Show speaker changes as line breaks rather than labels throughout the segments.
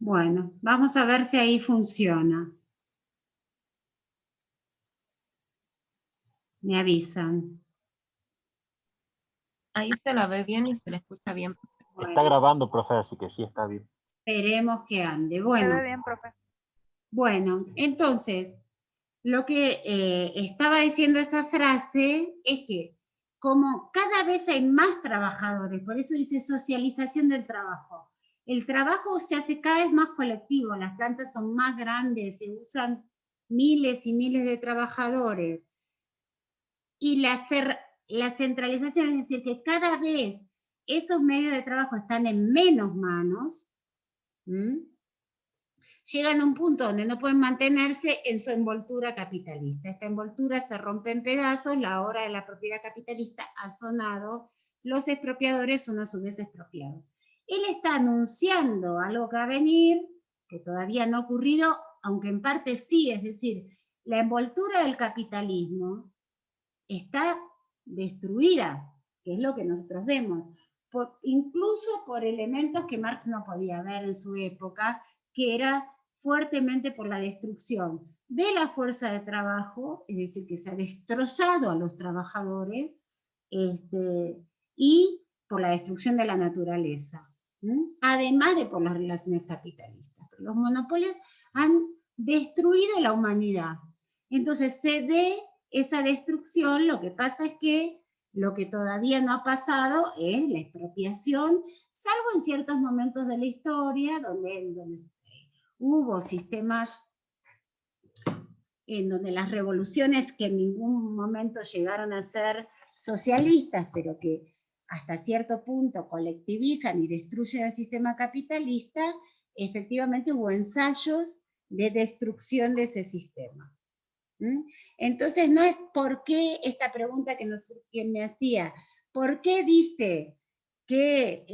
Bueno, vamos a ver si ahí funciona. Me avisan.
Ahí se la ve bien y se la escucha bien.
Bueno,
está grabando, profe, así que sí está bien.
esperemos que ande.
Se
Bueno,
ve bien, profe.
bueno, entonces, lo que estaba diciendo esa frase es que como cada vez hay más trabajadores, por eso dice socialización del trabajo. El trabajo se hace cada vez más colectivo, las plantas son más grandes, se usan miles y miles de trabajadores. Y la centralización, es decir, que cada vez esos medios de trabajo están en menos manos, llegan a un punto donde no pueden mantenerse en su envoltura capitalista. Esta envoltura se rompe en pedazos, la hora de la propiedad capitalista ha sonado, los expropiadores son a su vez expropiados. Él está anunciando algo que va a venir, que todavía no ha ocurrido, aunque en parte sí, es decir, la envoltura del capitalismo está destruida, que es lo que nosotros vemos, incluso por elementos que Marx no podía ver en su época, que era fuertemente por la destrucción de la fuerza de trabajo, es decir, que se ha destrozado a los trabajadores, y por la destrucción de la naturaleza, además de por las relaciones capitalistas. Los monopolios han destruido la humanidad. Entonces se ve esa destrucción, lo que pasa es que lo que todavía no ha pasado es la expropiación, salvo en ciertos momentos de la historia donde hubo sistemas en donde las revoluciones que en ningún momento llegaron a ser socialistas, pero que hasta cierto punto colectivizan y destruyen el sistema capitalista, efectivamente hubo ensayos de destrucción de ese sistema. Entonces no es por qué esta pregunta que me hacía, ¿por qué dice que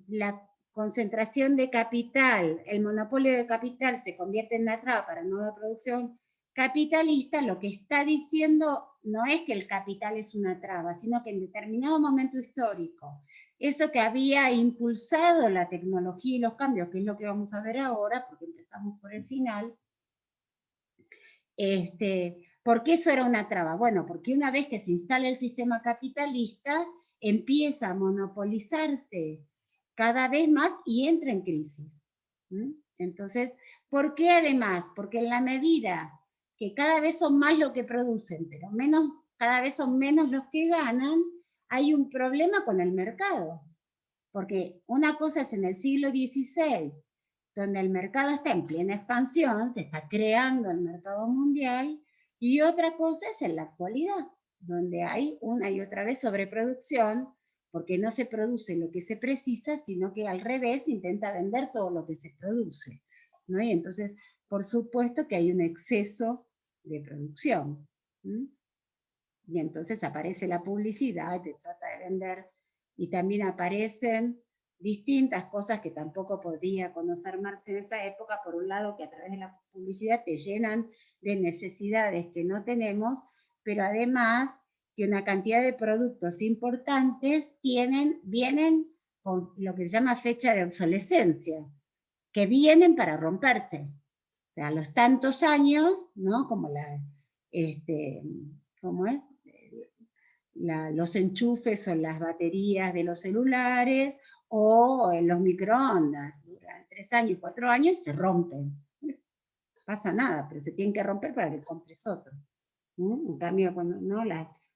la concentración de capital, el monopolio de capital se convierte en una traba para la nueva producción capitalista? Lo que está diciendo no es que el capital es una traba, sino que en determinado momento histórico, eso que había impulsado la tecnología y los cambios, que es lo que vamos a ver ahora, porque empezamos por el final, ¿por qué eso era una traba? Bueno, porque una vez que se instala el sistema capitalista, empieza a monopolizarse cada vez más y entra en crisis. Entonces, ¿por qué además? Porque en la medida que cada vez son más los que producen, pero cada vez son menos los que ganan, hay un problema con el mercado. Porque una cosa es en el siglo XVI, donde el mercado está en plena expansión, se está creando el mercado mundial, y otra cosa es en la actualidad, donde hay una y otra vez sobreproducción, porque no se produce lo que se precisa, sino que al revés intenta vender todo lo que se produce, ¿no? Y entonces, por supuesto que hay un exceso de producción. Y entonces aparece la publicidad, te trata de vender, y también aparecen distintas cosas que tampoco podía conocer Marx en esa época. Por un lado, que a través de la publicidad te llenan de necesidades que no tenemos, pero además que una cantidad de productos importantes vienen con lo que se llama fecha de obsolescencia, que vienen para romperse. O sea, a los tantos años, ¿no? Como ¿cómo es? Los enchufes o las baterías de los celulares o en los microondas. Duran 3 años, 4 años y se rompen. No pasa nada, pero se tienen que romper para que compres otro. En cambio, cuando no,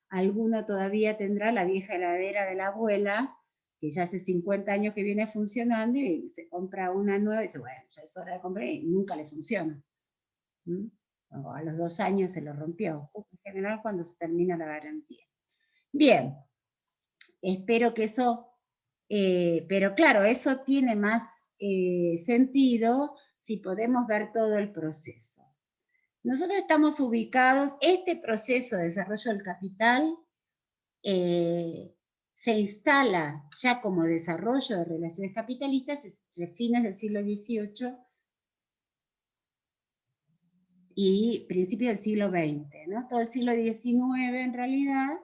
alguno todavía tendrá la vieja heladera de la abuela, que ya hace 50 años que viene funcionando, y se compra una nueva y dice, bueno, ya es hora de comprar, y nunca le funciona. O a los 2 años se lo rompió, en general cuando se termina la garantía. Bien, espero que eso, pero claro, eso tiene más sentido si podemos ver todo el proceso. Nosotros estamos ubicados, este proceso de desarrollo del capital se instala ya como desarrollo de relaciones capitalistas entre fines del siglo XVIII y principios del siglo XX, ¿no? Todo el siglo XIX en realidad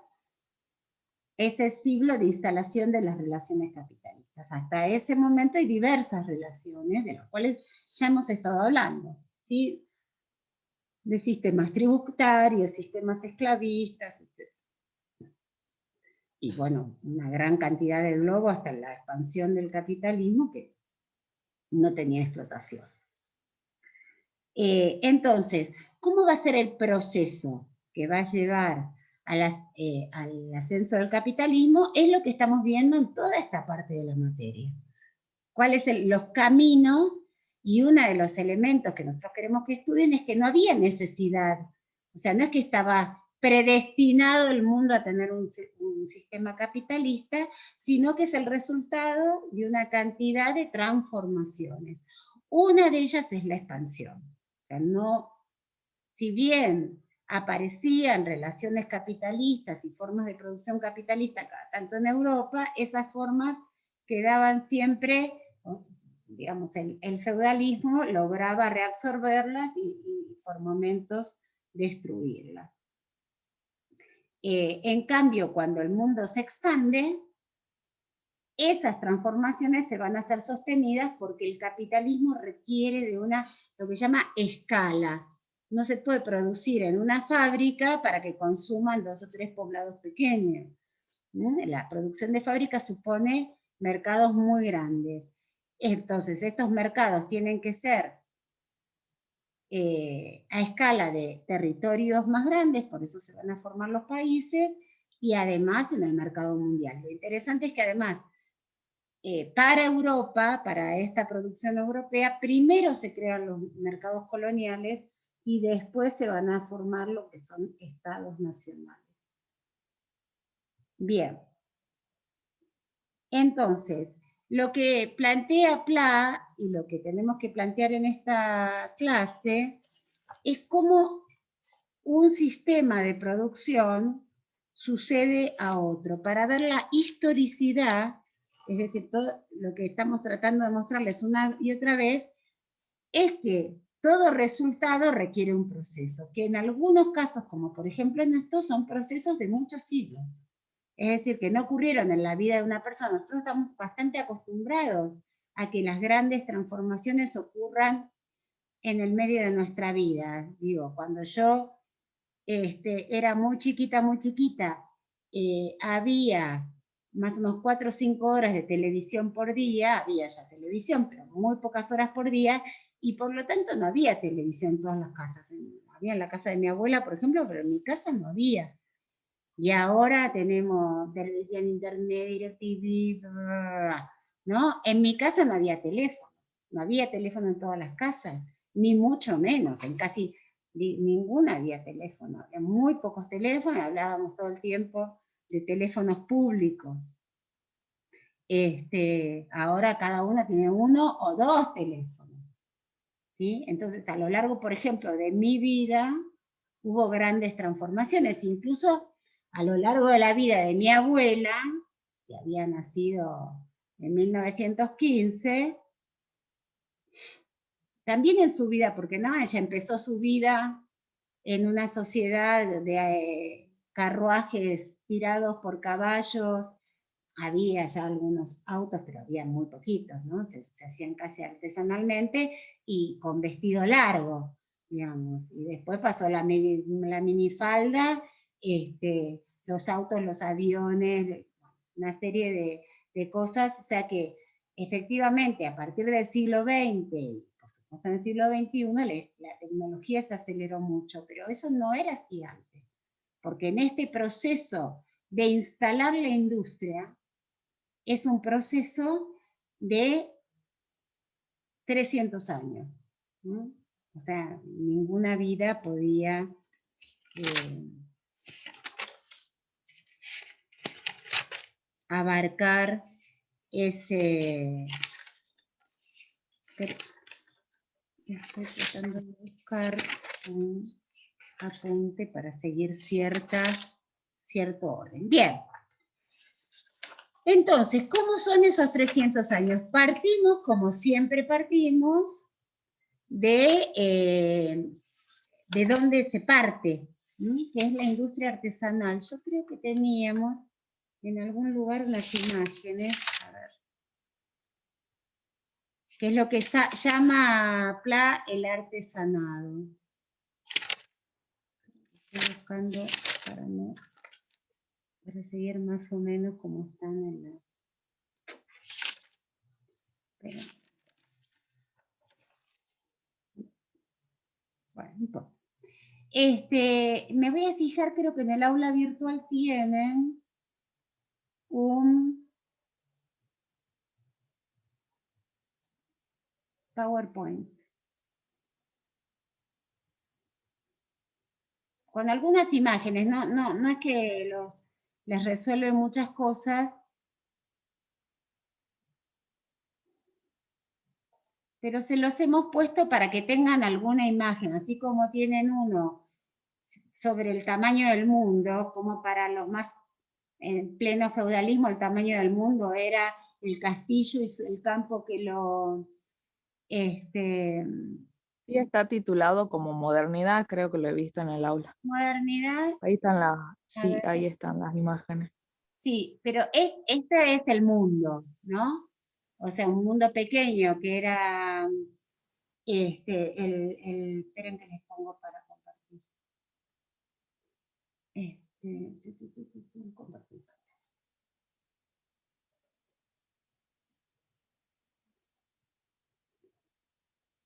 es el siglo de instalación de las relaciones capitalistas. capitalistas. Hasta ese momento hay diversas relaciones, de las cuales ya hemos estado hablando, ¿sí? De sistemas tributarios, sistemas esclavistas, etc. Y bueno, una gran cantidad de globo hasta la expansión del capitalismo que no tenía explotación. Entonces, ¿cómo va a ser el proceso que va a llevar al ascenso del capitalismo? Es lo que estamos viendo en toda esta parte de la materia. ¿Cuáles son los caminos? Y uno de los elementos que nosotros queremos que estudien es que no había necesidad, o sea, no es que estaba predestinado el mundo a tener un sistema capitalista, sino que es el resultado de una cantidad de transformaciones. Una de ellas es la expansión. O sea, no, si bien aparecían relaciones capitalistas y formas de producción capitalista tanto en Europa, esas formas quedaban siempre, digamos, el feudalismo lograba reabsorberlas y por momentos destruirlas. En cambio, cuando el mundo se expande, esas transformaciones se van a ser sostenidas porque el capitalismo requiere de lo que se llama escala. No se puede producir en una fábrica para que consuman 2 o 3 poblados pequeños. La producción de fábricas supone mercados muy grandes. Entonces, estos mercados tienen que ser a escala de territorios más grandes, por eso se van a formar los países, y además en el mercado mundial. Lo interesante es que además, para Europa, para esta producción europea, primero se crean los mercados coloniales y después se van a formar lo que son estados nacionales. Bien. Entonces, lo que plantea Pla, y lo que tenemos que plantear en esta clase, es cómo un sistema de producción sucede a otro, para ver la historicidad, es decir, todo lo que estamos tratando de mostrarles una y otra vez, es que todo resultado requiere un proceso, que en algunos casos, como por ejemplo en estos, son procesos de muchos siglos. Es decir, que no ocurrieron en la vida de una persona. Nosotros estamos bastante acostumbrados a que las grandes transformaciones ocurran en el medio de nuestra vida. Digo, cuando yo era muy chiquita, había más o menos 4 o 5 horas de televisión por día, había ya televisión, pero muy pocas horas por día, y por lo tanto no había televisión en todas las casas. Había en la casa de mi abuela, por ejemplo, pero en mi casa no había. Y ahora tenemos televisión, internet, DirecTV, ¿no? En mi casa no había teléfono en todas las casas, ni mucho menos, en casi ninguna había teléfono, en muy pocos teléfonos, hablábamos todo el tiempo de teléfonos públicos. Ahora cada una tiene 1 o 2 teléfonos, ¿sí? Entonces, a lo largo, por ejemplo, de mi vida, hubo grandes transformaciones, incluso a lo largo de la vida de mi abuela, que había nacido en 1915, también en su vida, porque no, ella empezó su vida en una sociedad de carruajes tirados por caballos, había ya algunos autos, pero había muy poquitos, ¿no? Se hacían casi artesanalmente y con vestido largo, digamos. Y después pasó la minifalda, los autos, los aviones, una serie de cosas, o sea que efectivamente a partir del siglo XX, y por supuesto en el siglo XXI, la tecnología se aceleró mucho, pero eso no era así antes, porque en este proceso de instalar la industria, es un proceso de 300 años, ¿no? O sea, ninguna vida podía abarcar ese... Estoy tratando de buscar un apunte para seguir cierto orden. Bien. Entonces, ¿cómo son esos 300 años? Partimos, como siempre partimos, de dónde se parte, que es la industria artesanal. Yo creo que teníamos en algún lugar unas imágenes, a ver, que es lo que llama Pla el artesanado. Estoy buscando para seguir más o menos como están en la... Espera. Bueno, no importa. Me voy a fijar, creo que en el aula virtual tienen un PowerPoint. Con algunas imágenes, no es que les resuelve muchas cosas, pero se los hemos puesto para que tengan alguna imagen, así como tienen uno sobre el tamaño del mundo, como para los más en pleno feudalismo el tamaño del mundo era el castillo y el campo que lo...
Sí, está titulado como modernidad, creo que lo he visto en el aula.
Modernidad.
Ahí están ahí están las imágenes.
Sí, pero este es el mundo, ¿no? O sea, un mundo pequeño que era esperen que les pongo para compartir. Compartir.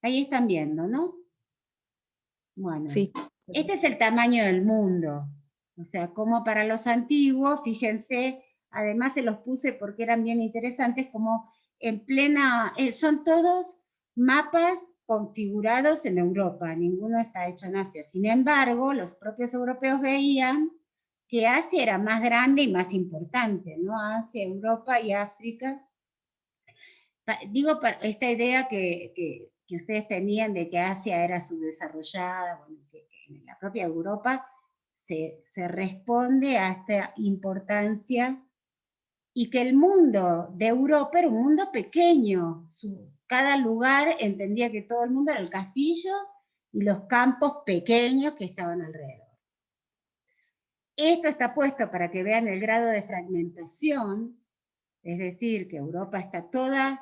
Ahí están viendo, ¿no? Bueno,
sí.
Este es el tamaño del mundo. O sea, como para los antiguos, fíjense, además se los puse porque eran bien interesantes, como en plena, son todos mapas configurados en Europa, ninguno está hecho en Asia. Sin embargo, los propios europeos veían que Asia era más grande y más importante, ¿no? Asia, Europa y África. Digo, esta idea que ustedes tenían de que Asia era subdesarrollada, bueno, que en la propia Europa se responde a esta importancia y que el mundo de Europa era un mundo pequeño. Cada lugar entendía que todo el mundo era el castillo y los campos pequeños que estaban alrededor. Esto está puesto para que vean el grado de fragmentación, es decir, que Europa está toda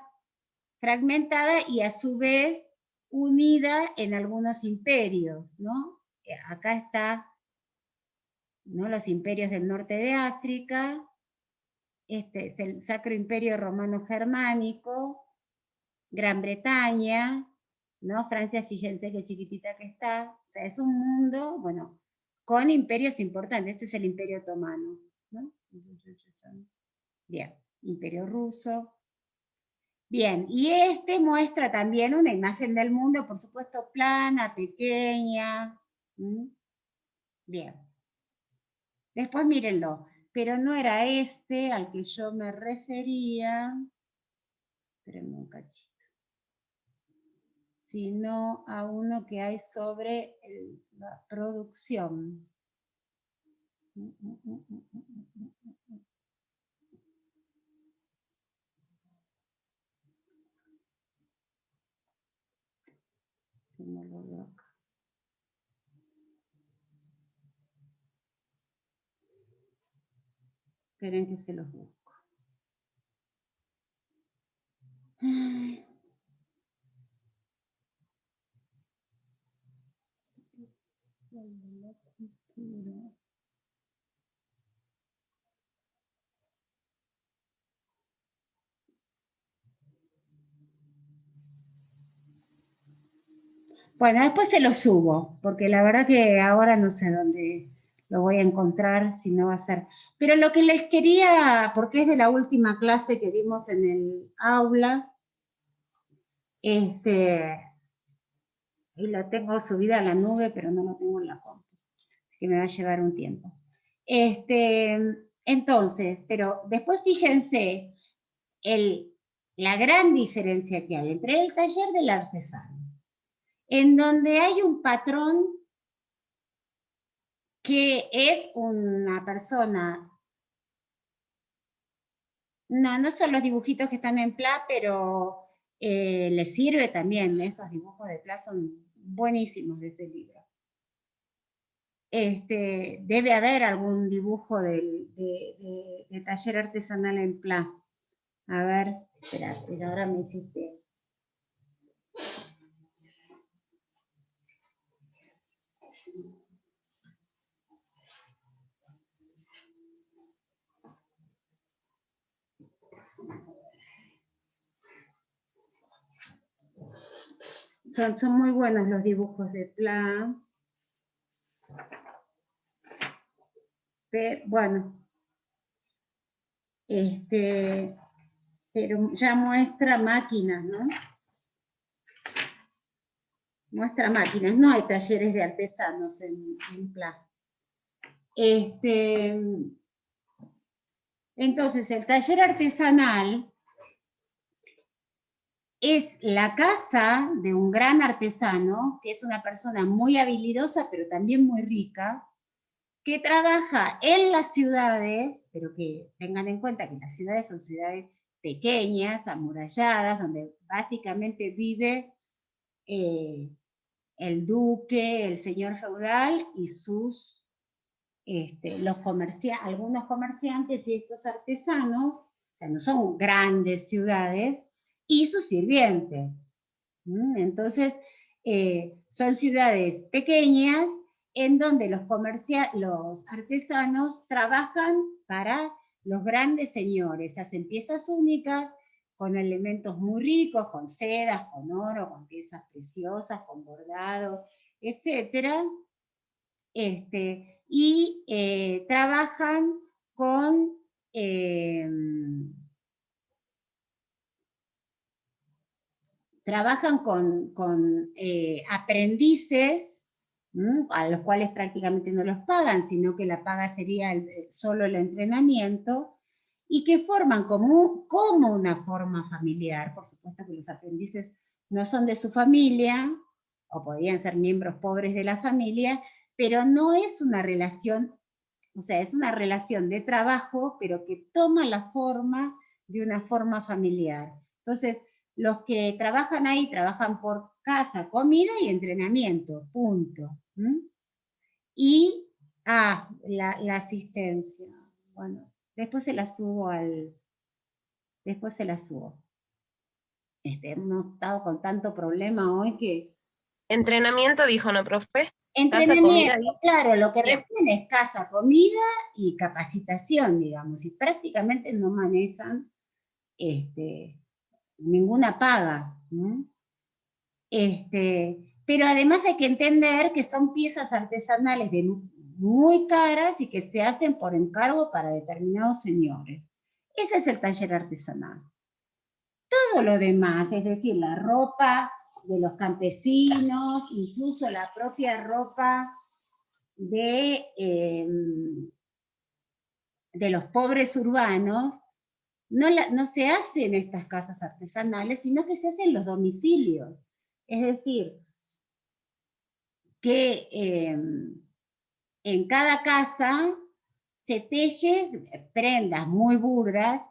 fragmentada y a su vez unida en algunos imperios, ¿no? Acá está, ¿no? Los imperios del norte de África, este es el Sacro Imperio Romano Germánico, Gran Bretaña, ¿no? Francia, fíjense qué chiquitita que está, o sea, es un mundo, bueno, con imperios importantes, este es el Imperio Otomano, ¿no? Bien, Imperio Ruso. Bien, y este muestra también una imagen del mundo, por supuesto, plana, pequeña. Bien. Después mírenlo, pero no era este al que yo me refería, espérenme un cachito, sino a uno que hay sobre la producción. No lo veo acá. Esperen que se los busco. Ay. Bueno, después se lo subo, porque la verdad que ahora no sé dónde lo voy a encontrar, si no va a ser. Pero lo que les quería, porque es de la última clase que dimos en el aula, y la tengo subida a la nube, pero no lo tengo en la compu, que me va a llevar un tiempo. Entonces, pero después fíjense la gran diferencia que hay entre el taller del artesano, en donde hay un patrón que es una persona, no son los dibujitos que están en Pla, pero les sirve también, esos dibujos de Pla son buenísimos de este libro. Debe haber algún dibujo de taller artesanal en Pla. A ver, espera, ahora me hiciste... Son muy buenos los dibujos de Pla. Pero, bueno, pero ya muestra máquinas, ¿no? Muestra máquinas, no hay talleres de artesanos en Pla. Entonces, el taller artesanal es la casa de un gran artesano, que es una persona muy habilidosa, pero también muy rica, que trabaja en las ciudades, pero que tengan en cuenta que las ciudades son ciudades pequeñas, amuralladas, donde básicamente vive el duque, el señor feudal y sus, algunos comerciantes y estos artesanos, o sea, no son grandes ciudades, y sus sirvientes. Entonces, son ciudades pequeñas en donde los artesanos trabajan para los grandes señores, hacen piezas únicas, con elementos muy ricos, con sedas, con oro, con piezas preciosas, con bordados, etc. Y trabajan con aprendices, a los cuales prácticamente no los pagan, sino que la paga sería solo el entrenamiento, y que forman como una forma familiar. Por supuesto que los aprendices no son de su familia, o podían ser miembros pobres de la familia, pero no es una relación, o sea, es una relación de trabajo, pero que toma la forma de una forma familiar. Entonces, los que trabajan ahí trabajan por casa, comida y entrenamiento, punto. Y, la asistencia. Bueno, después se la subo después se la subo. Hemos estado con tanto problema hoy que...
Entrenamiento, dijo, ¿no, profe?
Entrenamiento, claro, lo que reciben es casa, comida y capacitación, digamos, y prácticamente no manejan ninguna paga. Pero además hay que entender que son piezas artesanales muy caras y que se hacen por encargo para determinados señores. Ese es el taller artesanal. Todo lo demás, es decir, la ropa de los campesinos, incluso la propia ropa de los pobres urbanos, no se hace en estas casas artesanales, sino que se hace en los domicilios. Es decir, que en cada casa se teje prendas muy burdas,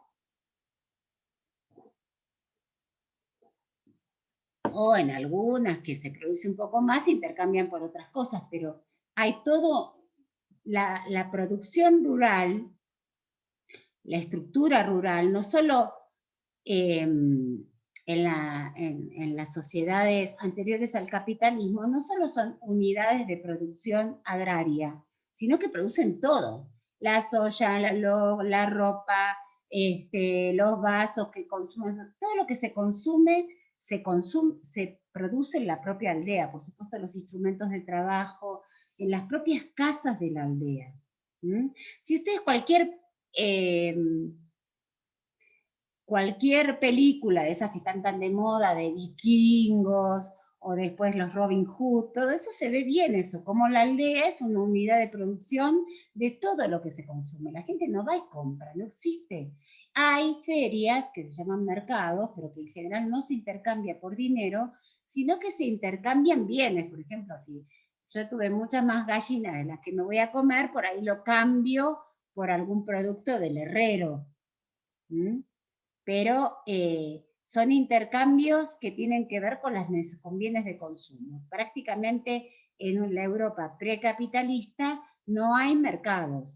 o en algunas que se produce un poco más, se intercambian por otras cosas, pero hay todo, la producción rural, la estructura rural, no solo en las sociedades anteriores al capitalismo, no solo son unidades de producción agraria, sino que producen todo. La soya, la ropa, los vasos que consumen, todo lo que se consume, se produce en la propia aldea. Por supuesto, los instrumentos de trabajo, en las propias casas de la aldea. Si ustedes cualquier película de esas que están tan de moda, de vikingos, o después los Robin Hood, todo eso se ve bien eso, como la aldea es una unidad de producción de todo lo que se consume. La gente no va y compra, no existe. Hay ferias que se llaman mercados, pero que en general no se intercambia por dinero, sino que se intercambian bienes. Por ejemplo, si yo tuve muchas más gallinas de las que me voy a comer, por ahí lo cambio por algún producto del herrero. Pero son intercambios que tienen que ver con bienes de consumo. Prácticamente en la Europa precapitalista no hay mercados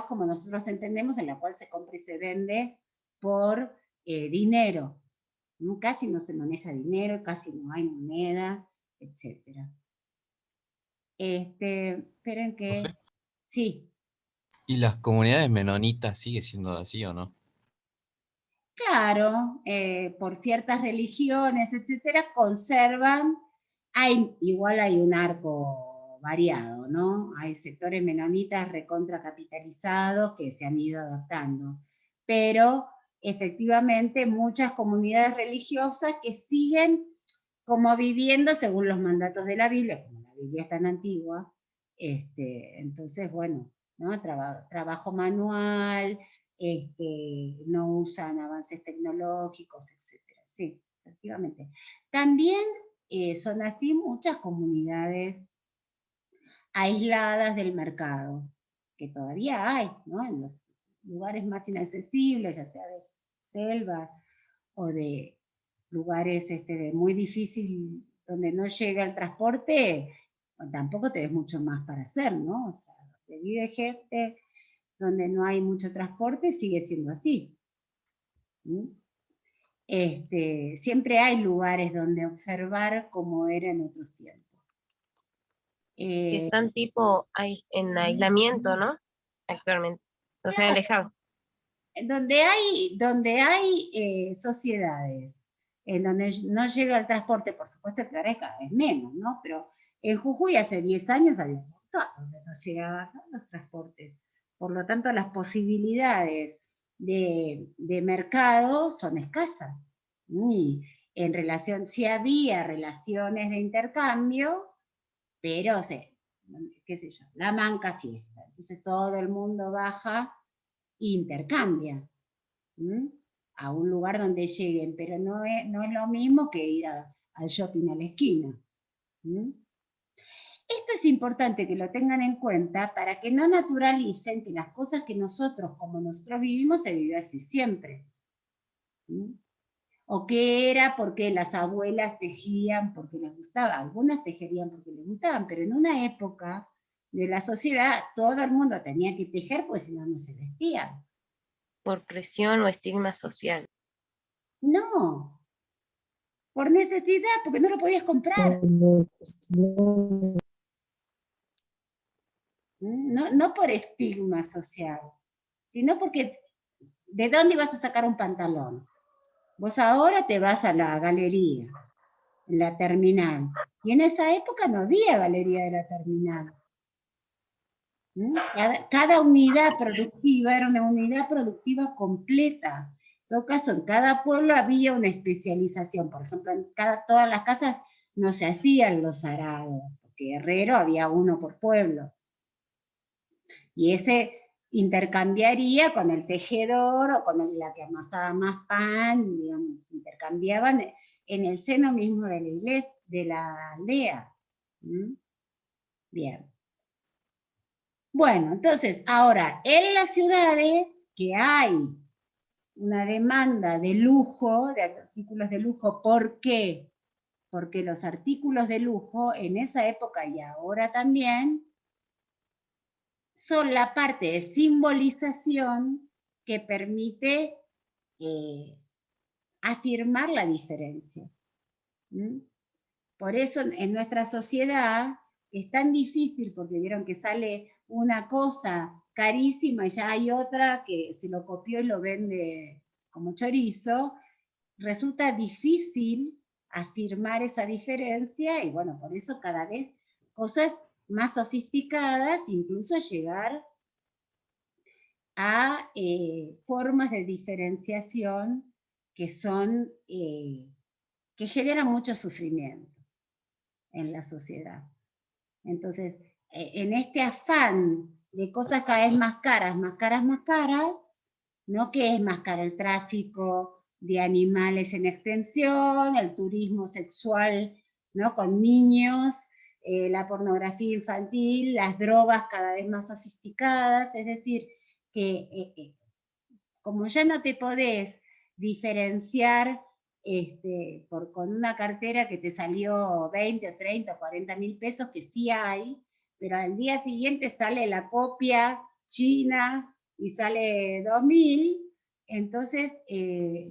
como nosotros entendemos, en la cual se compra y se vende por dinero. ¿no? Casi no se maneja dinero, casi no hay moneda, etc. Esperen que...
Profe,
Sí,
¿y las comunidades menonitas sigue siendo así o no?
claro, por ciertas religiones, etcétera, conservan, igual hay un arco variado, ¿no? Hay sectores menonitas recontracapitalizados que se han ido adaptando, pero efectivamente muchas comunidades religiosas que siguen como viviendo según los mandatos de la Biblia, como la Biblia es tan antigua, entonces, bueno, ¿no? Trabajo manual, no usan avances tecnológicos, etc. Sí, efectivamente. También son así muchas comunidades aisladas del mercado, que todavía hay, ¿no? En los lugares más inaccesibles, ya sea de selva o de lugares de muy difícil, donde no llega el transporte, tampoco tenés mucho más para hacer, ¿no? O sea, donde vive gente, donde no hay mucho transporte, sigue siendo así. ¿Mm? Siempre hay lugares donde observar como era en otros tiempos.
Que están tipo en aislamiento, ¿no? Actualmente. No se han alejado.
Donde hay sociedades en donde no llega el transporte, por supuesto que ahora es cada vez menos, ¿no? Pero en Jujuy hace 10 años había un montón donde no llegaban los transportes. Por lo tanto, las posibilidades de mercado son escasas. Y en relación, sí había relaciones de intercambio, pero, qué sé yo, la manca fiesta. Entonces todo el mundo baja e intercambia. A un lugar donde lleguen, pero no es lo mismo que ir al shopping a la esquina. Esto es importante que lo tengan en cuenta para que no naturalicen que las cosas que nosotros, como nosotros vivimos, se vive así siempre. O que era porque las abuelas tejían porque les gustaba, algunas tejerían porque les gustaban, pero en una época de la sociedad todo el mundo tenía que tejer, pues si no, no se vestía.
Por presión o estigma social.
No, por necesidad, porque no lo podías comprar. No por estigma social, sino porque ¿de dónde ibas a sacar un pantalón? Vos ahora te vas a la galería, en la terminal, y en esa época no había galería de la terminal. Cada unidad productiva era una unidad productiva completa. En todo caso, en cada pueblo había una especialización. Por ejemplo, en todas las casas no se hacían los arados, porque herrero había uno por pueblo. Y ese intercambiaría con el tejedor o con la que amasaba más pan, digamos, intercambiaban en el seno mismo de la iglesia, de la aldea. Bien. Bueno, entonces, ahora, en las ciudades que hay una demanda de lujo, de artículos de lujo, ¿por qué? Porque los artículos de lujo en esa época y ahora también son la parte de simbolización que permite afirmar la diferencia. Por eso en nuestra sociedad es tan difícil, porque vieron que sale una cosa carísima y ya hay otra que se lo copió y lo vende como chorizo, resulta difícil afirmar esa diferencia y bueno, por eso cada vez cosas más sofisticadas, incluso llegar a formas de diferenciación que son, que generan mucho sufrimiento en la sociedad. Entonces, en este afán de cosas cada vez más caras, más caras, más caras, ¿no? Que es más caro el tráfico de animales en extensión, el turismo sexual, ¿no? Con niños, la pornografía infantil, las drogas cada vez más sofisticadas, es decir, que como ya no te podés diferenciar con una cartera que te salió 20 o 30 o 40 mil pesos, que sí hay, pero al día siguiente sale la copia china y sale 2.000, Entonces,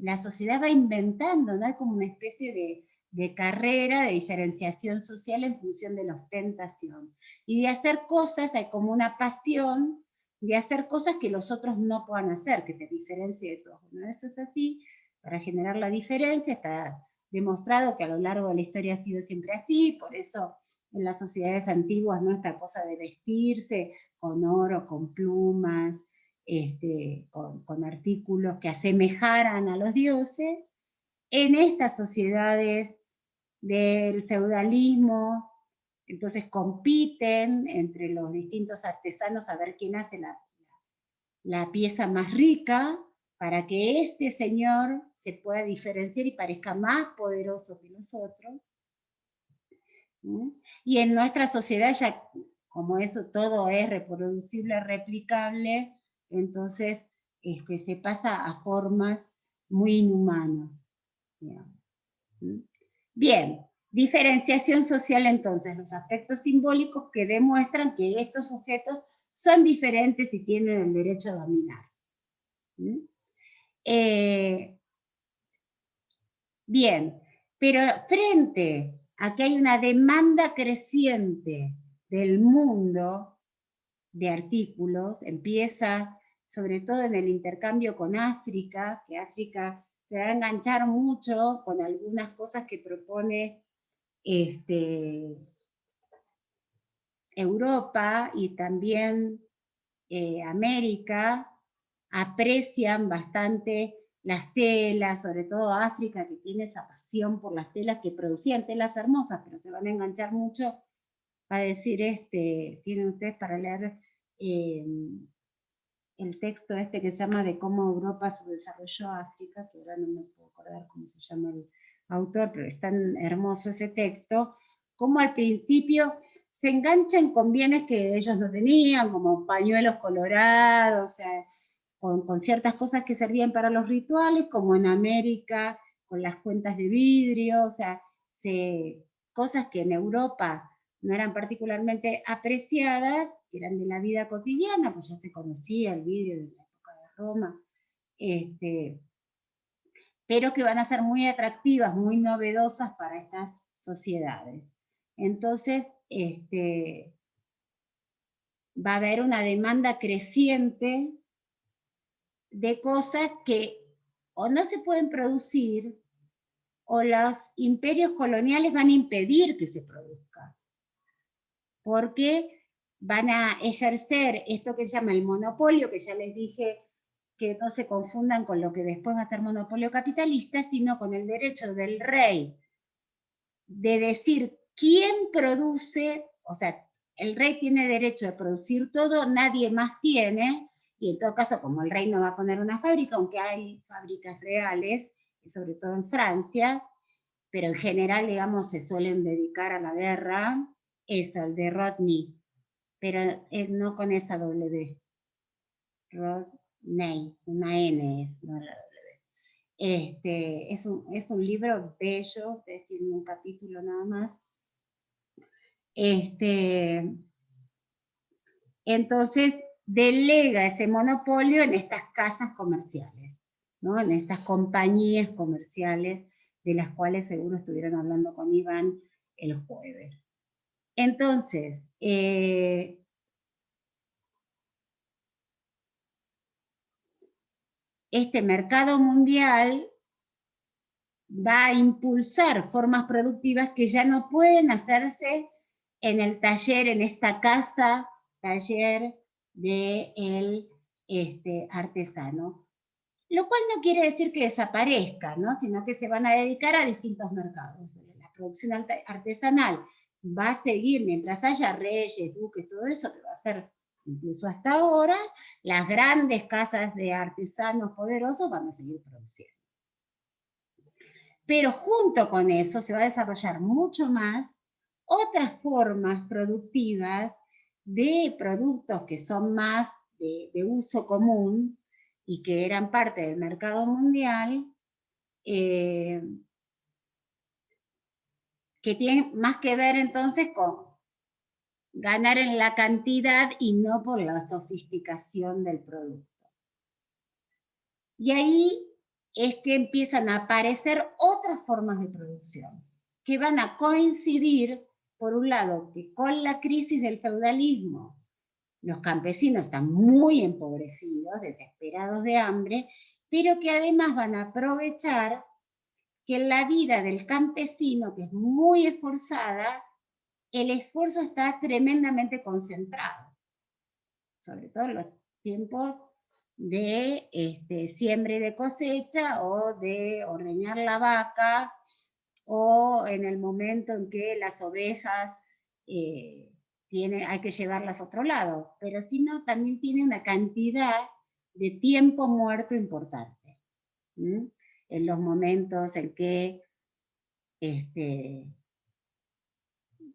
la sociedad va inventando, ¿no? Hay como una especie de carrera de diferenciación social en función de la ostentación. Y de hacer cosas, hay como una pasión de hacer cosas que los otros no puedan hacer, que te diferencie de todos. ¿No? Eso es así, para generar la diferencia, está demostrado que a lo largo de la historia ha sido siempre así, por eso en las sociedades antiguas, ¿no? Esta cosa de vestirse con oro, con plumas, con artículos que asemejaran a los dioses, en estas sociedades del feudalismo, entonces compiten entre los distintos artesanos a ver quién hace la pieza más rica, para que este señor se pueda diferenciar y parezca más poderoso que los otros. Y en nuestra sociedad ya, como eso todo es reproducible, replicable, entonces se pasa a formas muy inhumanas. Bien, diferenciación social entonces, los aspectos simbólicos que demuestran que estos sujetos son diferentes y tienen el derecho a dominar. Bien, pero frente a que hay una demanda creciente del mundo de artículos, empieza sobre todo en el intercambio con África, que África se va a enganchar mucho con algunas cosas que propone Europa y también América, aprecian bastante las telas, sobre todo África, que tiene esa pasión por las telas, que producían telas hermosas, pero se van a enganchar mucho a decir, tienen ustedes para leer el texto que se llama de cómo Europa se desarrolló África, que ahora no me puedo acordar cómo se llama el autor, pero es tan hermoso ese texto, como al principio se enganchan con bienes que ellos no tenían, como pañuelos colorados, o sea, con ciertas cosas que servían para los rituales, como en América, con las cuentas de vidrio, o sea, cosas que en Europa no eran particularmente apreciadas, eran de la vida cotidiana, pues ya se conocía el vidrio de la época de Roma, pero que van a ser muy atractivas, muy novedosas para estas sociedades. Entonces, va a haber una demanda creciente de cosas que o no se pueden producir, o los imperios coloniales van a impedir que se produzca, porque van a ejercer esto que se llama el monopolio, que ya les dije que no se confundan con lo que después va a ser monopolio capitalista, sino con el derecho del rey de decir quién produce, o sea, el rey tiene derecho de producir todo, nadie más tiene, y en todo caso, como el rey no va a poner una fábrica, aunque hay fábricas reales, sobre todo en Francia, pero en general, digamos, se suelen dedicar a la guerra, eso, el de Rodney, pero no con esa W. Rodney, una N es, no la W. Es un libro bello, ustedes tienen un capítulo nada más. Entonces, delega ese monopolio en estas casas comerciales, ¿no? En estas compañías comerciales de las cuales seguro estuvieron hablando con Iván el jueves. Entonces, este mercado mundial va a impulsar formas productivas que ya no pueden hacerse en el taller, en esta casa, taller del artesano. Lo cual no quiere decir que desaparezca, ¿no? Sino que se van a dedicar a distintos mercados. La producción artesanal va a seguir mientras haya reyes, duques, todo eso, que va a ser incluso hasta ahora, las grandes casas de artesanos poderosos van a seguir produciendo. Pero junto con eso se va a desarrollar mucho más otras formas productivas de productos que son más de uso común y que eran parte del mercado mundial, que tienen más que ver entonces con ganar en la cantidad y no por la sofisticación del producto. Y ahí es que empiezan a aparecer otras formas de producción, que van a coincidir, por un lado, que con la crisis del feudalismo, los campesinos están muy empobrecidos, desesperados de hambre, pero que además van a aprovechar que en la vida del campesino, que es muy esforzada, el esfuerzo está tremendamente concentrado, sobre todo en los tiempos de siembra y de cosecha, o de ordeñar la vaca, o en el momento en que las ovejas hay que llevarlas a otro lado, pero si no, también tiene una cantidad de tiempo muerto importante. En los momentos en que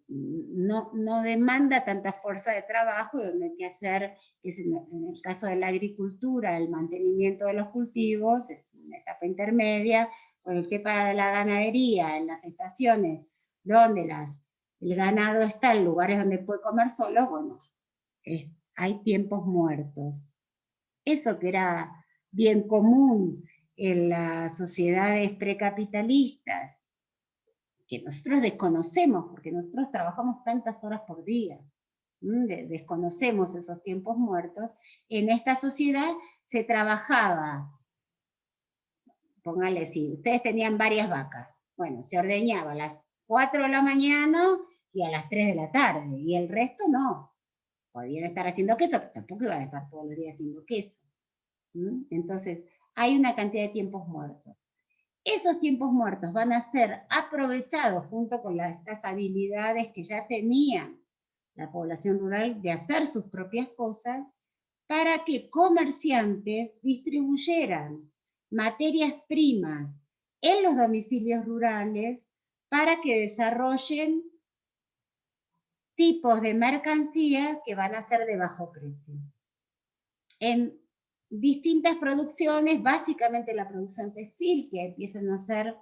no demanda tanta fuerza de trabajo, y donde hay que hacer, que es en el caso de la agricultura, el mantenimiento de los cultivos, una etapa intermedia, o el que para la ganadería, en las estaciones donde el ganado está en lugares donde puede comer solo, bueno, hay tiempos muertos. Eso que era bien común en las sociedades precapitalistas, que nosotros desconocemos, porque nosotros trabajamos tantas horas por día, desconocemos esos tiempos muertos. En esta sociedad se trabajaba, póngale, si ustedes tenían varias vacas, bueno, se ordeñaba a las 4 de la mañana y a las 3 de la tarde, y el resto no. Podían estar haciendo queso, pero tampoco iban a estar todos los días haciendo queso. Entonces, hay una cantidad de tiempos muertos. Esos tiempos muertos van a ser aprovechados junto con estas habilidades que ya tenían la población rural de hacer sus propias cosas, para que comerciantes distribuyeran materias primas en los domicilios rurales para que desarrollen tipos de mercancías que van a ser de bajo precio. En distintas producciones, básicamente la producción textil, que empiezan a hacer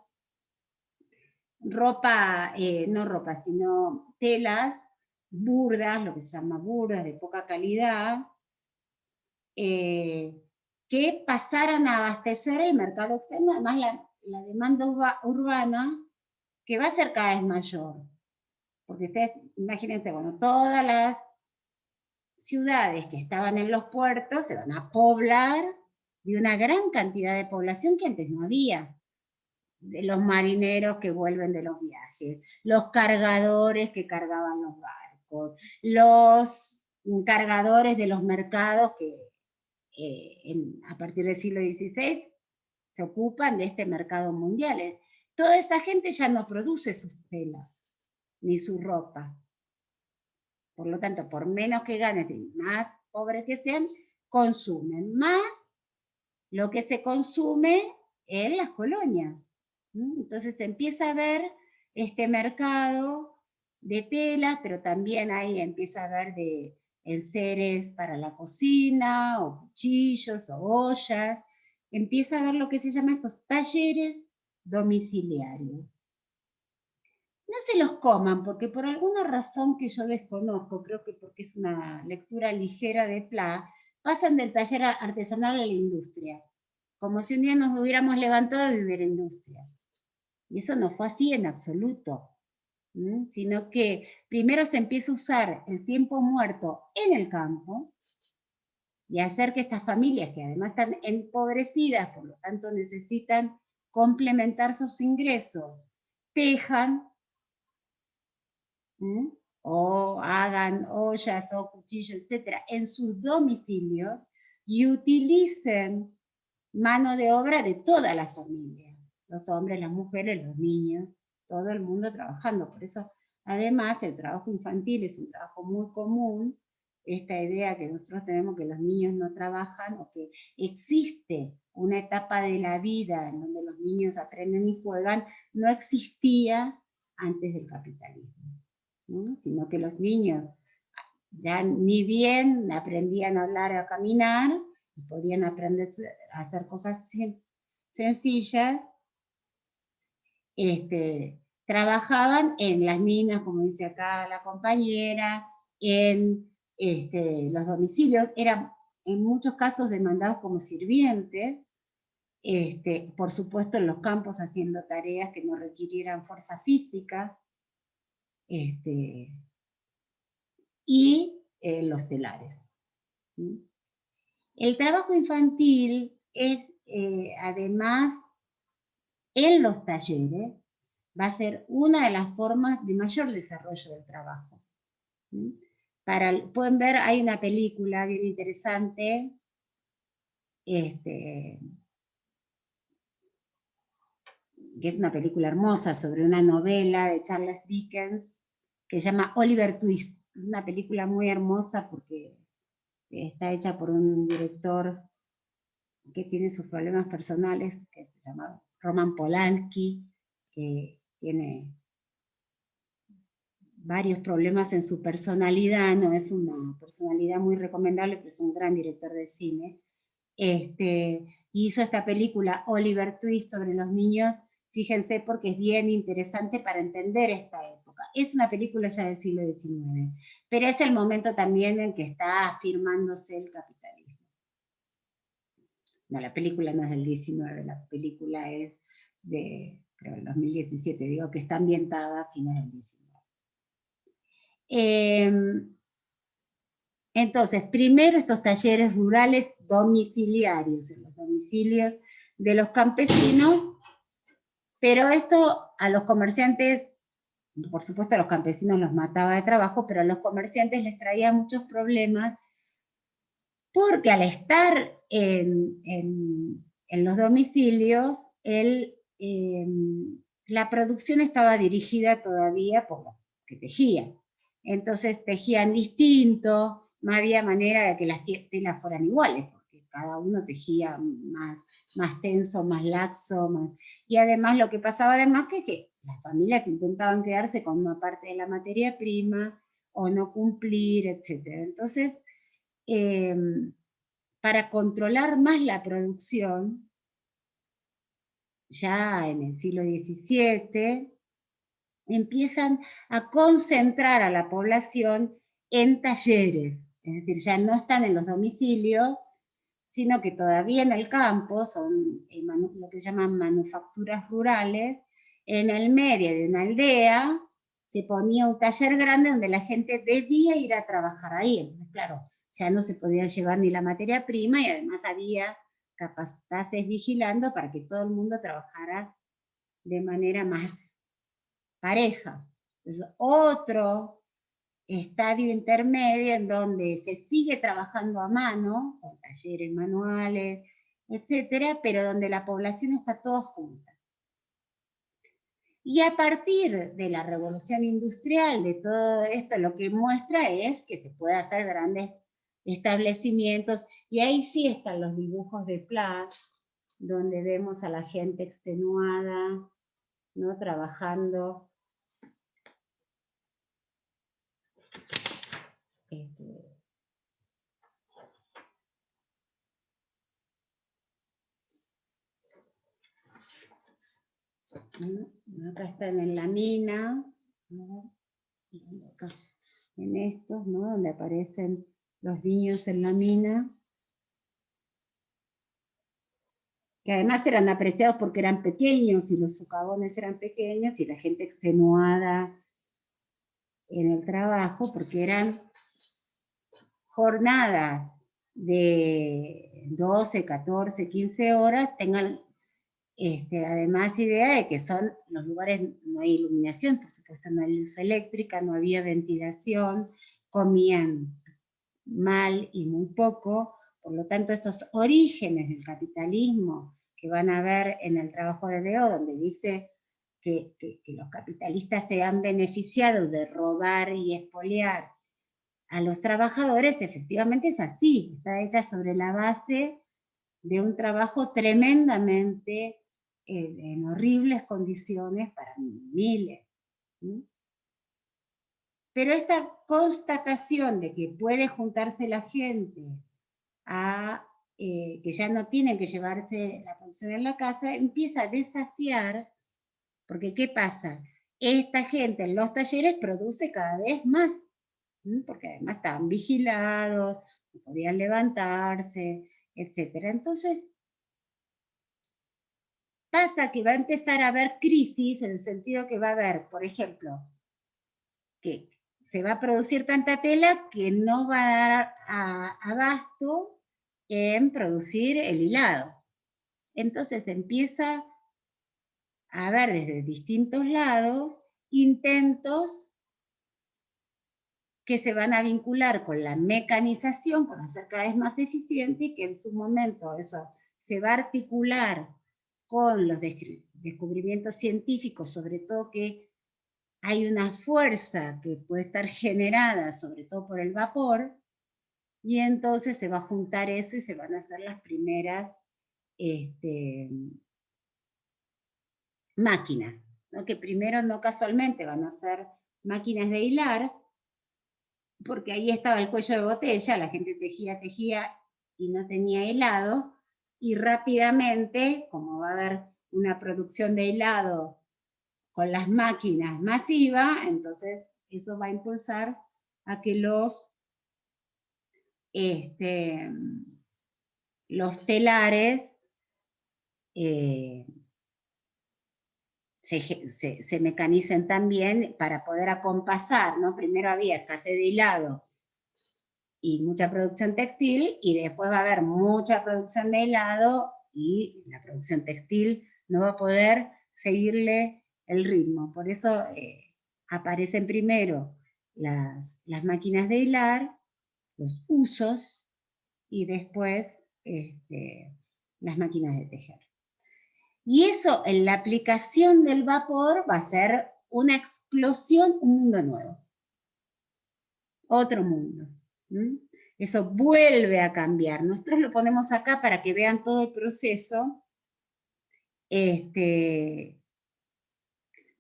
ropa, no ropa, sino telas burdas, lo que se llama burdas, de poca calidad, que pasaran a abastecer el mercado externo. Además la demanda urbana, que va a ser cada vez mayor, porque ustedes imagínense, bueno, todas las ciudades que estaban en los puertos se van a poblar de una gran cantidad de población que antes no había, de los marineros que vuelven de los viajes, los cargadores que cargaban los barcos, los cargadores de los mercados que a partir del siglo XVI se ocupan de este mercado mundial. Toda esa gente ya no produce sus telas ni su ropa. Por lo tanto, por menos que ganen, más pobres que sean, consumen más lo que se consume en las colonias. Entonces se empieza a ver este mercado de telas, pero también ahí empieza a ver de enseres para la cocina, o cuchillos, o ollas. Empieza a ver lo que se llama estos talleres domiciliarios. No se los coman, porque por alguna razón que yo desconozco, creo que porque es una lectura ligera de Pla, pasan del taller artesanal a la industria, como si un día nos hubiéramos levantado de vivir industria. Y eso no fue así en absoluto, sino que primero se empieza a usar el tiempo muerto en el campo, y hacer que estas familias, que además están empobrecidas, por lo tanto necesitan complementar sus ingresos, tejan, o hagan ollas o cuchillos, etcétera, en sus domicilios, y utilicen mano de obra de toda la familia, los hombres, las mujeres, los niños, todo el mundo trabajando. Por eso, además, el trabajo infantil es un trabajo muy común. Esta idea que nosotros tenemos, que los niños no trabajan, o que existe una etapa de la vida en donde los niños aprenden y juegan, no existía antes del capitalismo, sino que los niños ya ni bien aprendían a hablar, a caminar, y podían aprender a hacer cosas sencillas, trabajaban en las minas, como dice acá la compañera, en los domicilios, eran en muchos casos demandados como sirvientes, Por supuesto en los campos haciendo tareas que no requirieran fuerza física, y los telares. El trabajo infantil es, además, en los talleres, va a ser una de las formas de mayor desarrollo del trabajo. Pueden ver, hay una película bien interesante, que es una película hermosa sobre una novela de Charles Dickens, que se llama Oliver Twist. Una película muy hermosa porque está hecha por un director que tiene sus problemas personales, que se llama Roman Polanski, que tiene varios problemas en su personalidad, no es una personalidad muy recomendable, pero es un gran director de cine. Hizo esta película Oliver Twist sobre los niños, fíjense porque es bien interesante para entender esta época. Es una película ya del siglo XIX, pero es el momento también en que está afirmándose el capitalismo. No, la película no es del 19, la película es de, creo, el 2017, digo que está ambientada a fines del 19. Entonces, primero estos talleres rurales domiciliarios, en los domicilios de los campesinos, pero esto a los comerciantes, por supuesto a los campesinos los mataba de trabajo, pero a los comerciantes les traía muchos problemas, porque al estar en los domicilios, la producción estaba dirigida todavía por los que tejían. Entonces tejían distinto, no había manera de que las telas fueran iguales, porque cada uno tejía más tenso, más laxo, y además lo que pasaba además que las familias que intentaban quedarse con una parte de la materia prima, o no cumplir, etc. Entonces, para controlar más la producción, ya en el siglo XVII, empiezan a concentrar a la población en talleres, es decir, ya no están en los domicilios, sino que todavía en el campo, son lo que llaman manufacturas rurales, en el medio de una aldea se ponía un taller grande donde la gente debía ir a trabajar ahí. Entonces, claro, ya no se podía llevar ni la materia prima, y además había capataces vigilando para que todo el mundo trabajara de manera más pareja. Entonces, otro estadio intermedio en donde se sigue trabajando a mano, con talleres manuales, etcétera, pero donde la población está toda junta. Y a partir de la revolución industrial, de todo esto, lo que muestra es que se puede hacer grandes establecimientos, y ahí sí están los dibujos de Plath, donde vemos a la gente extenuada, ¿no?, trabajando. Acá están en la mina, acá, en estos, ¿no?, donde aparecen los niños en la mina, que además eran apreciados porque eran pequeños, y los socavones eran pequeños, y la gente extenuada en el trabajo, porque eran jornadas de 12, 14, 15 horas, tengan además idea de que son los lugares, no hay iluminación, por supuesto no hay luz eléctrica, no había ventilación, comían mal y muy poco, por lo tanto estos orígenes del capitalismo que van a ver en el trabajo de Beó, donde dice que los capitalistas se han beneficiado de robar y expoliar a los trabajadores, efectivamente es así, está hecha sobre la base de un trabajo tremendamente en horribles condiciones para miles. Pero esta constatación de que puede juntarse la gente que ya no tienen que llevarse la producción en la casa, empieza a desafiar, porque ¿qué pasa? Esta gente en los talleres produce cada vez más, porque además estaban vigilados, no podían levantarse, etc. Entonces, pasa que va a empezar a haber crisis, en el sentido que va a haber, por ejemplo, que se va a producir tanta tela que no va a dar abasto en producir el hilado. Entonces empieza a haber desde distintos lados intentos que se van a vincular con la mecanización, con hacer cada vez más eficiente, y que en su momento eso se va a articular con los descubrimientos científicos, sobre todo que hay una fuerza que puede estar generada, sobre todo por el vapor, y entonces se va a juntar eso y se van a hacer las primeras máquinas, ¿no? Que primero no casualmente van a ser máquinas de hilar, porque ahí estaba el cuello de botella, la gente tejía y no tenía hilado, y rápidamente, como va a haber una producción de hilado con las máquinas masiva, entonces eso va a impulsar a que los telares se mecanicen también para poder acompasar, ¿no? Primero había escasez de hilado y mucha producción textil, y después va a haber mucha producción de hilado y la producción textil no va a poder seguirle el ritmo. Por eso aparecen primero las máquinas de hilar, los usos, y después las máquinas de tejer. Y eso, en la aplicación del vapor, va a ser una explosión, un mundo nuevo. Otro mundo. Eso vuelve a cambiar. Nosotros lo ponemos acá para que vean todo el proceso.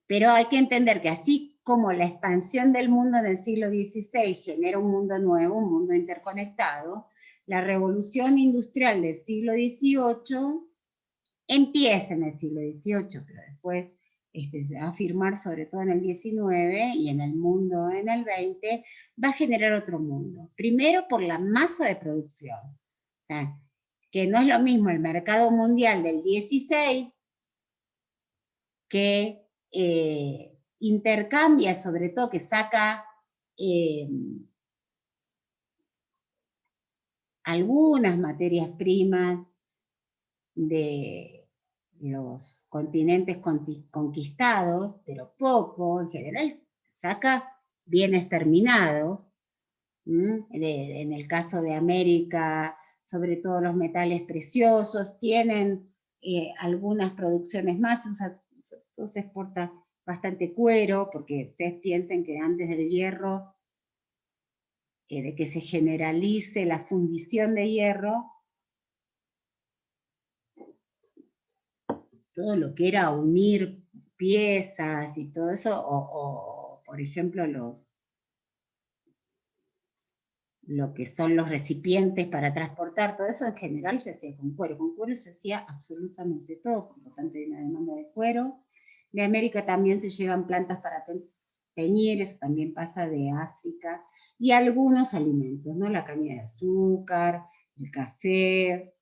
Pero hay que entender que así como la expansión del mundo del siglo XVI genera un mundo nuevo, un mundo interconectado, la revolución industrial del siglo XVIII empieza en el siglo XVIII, pero después se va a afirmar sobre todo en el XIX, y en el mundo en el XX, va a generar otro mundo. Primero por la masa de producción. O sea, que no es lo mismo el mercado mundial del XVI, que intercambia, sobre todo que saca algunas materias primas de los continentes conquistados, pero poco, en general saca bienes terminados. En el caso de América, sobre todo los metales preciosos, tienen algunas producciones más, se exporta bastante cuero, porque ustedes piensen que antes del hierro, de que se generalice la fundición de hierro, todo lo que era unir piezas y todo eso, o por ejemplo lo que son los recipientes para transportar, todo eso en general se hacía con cuero se hacía absolutamente todo, por lo tanto hay una demanda de cuero. De América también se llevan plantas para teñir, eso también pasa de África, y algunos alimentos, ¿no? La caña de azúcar, el café,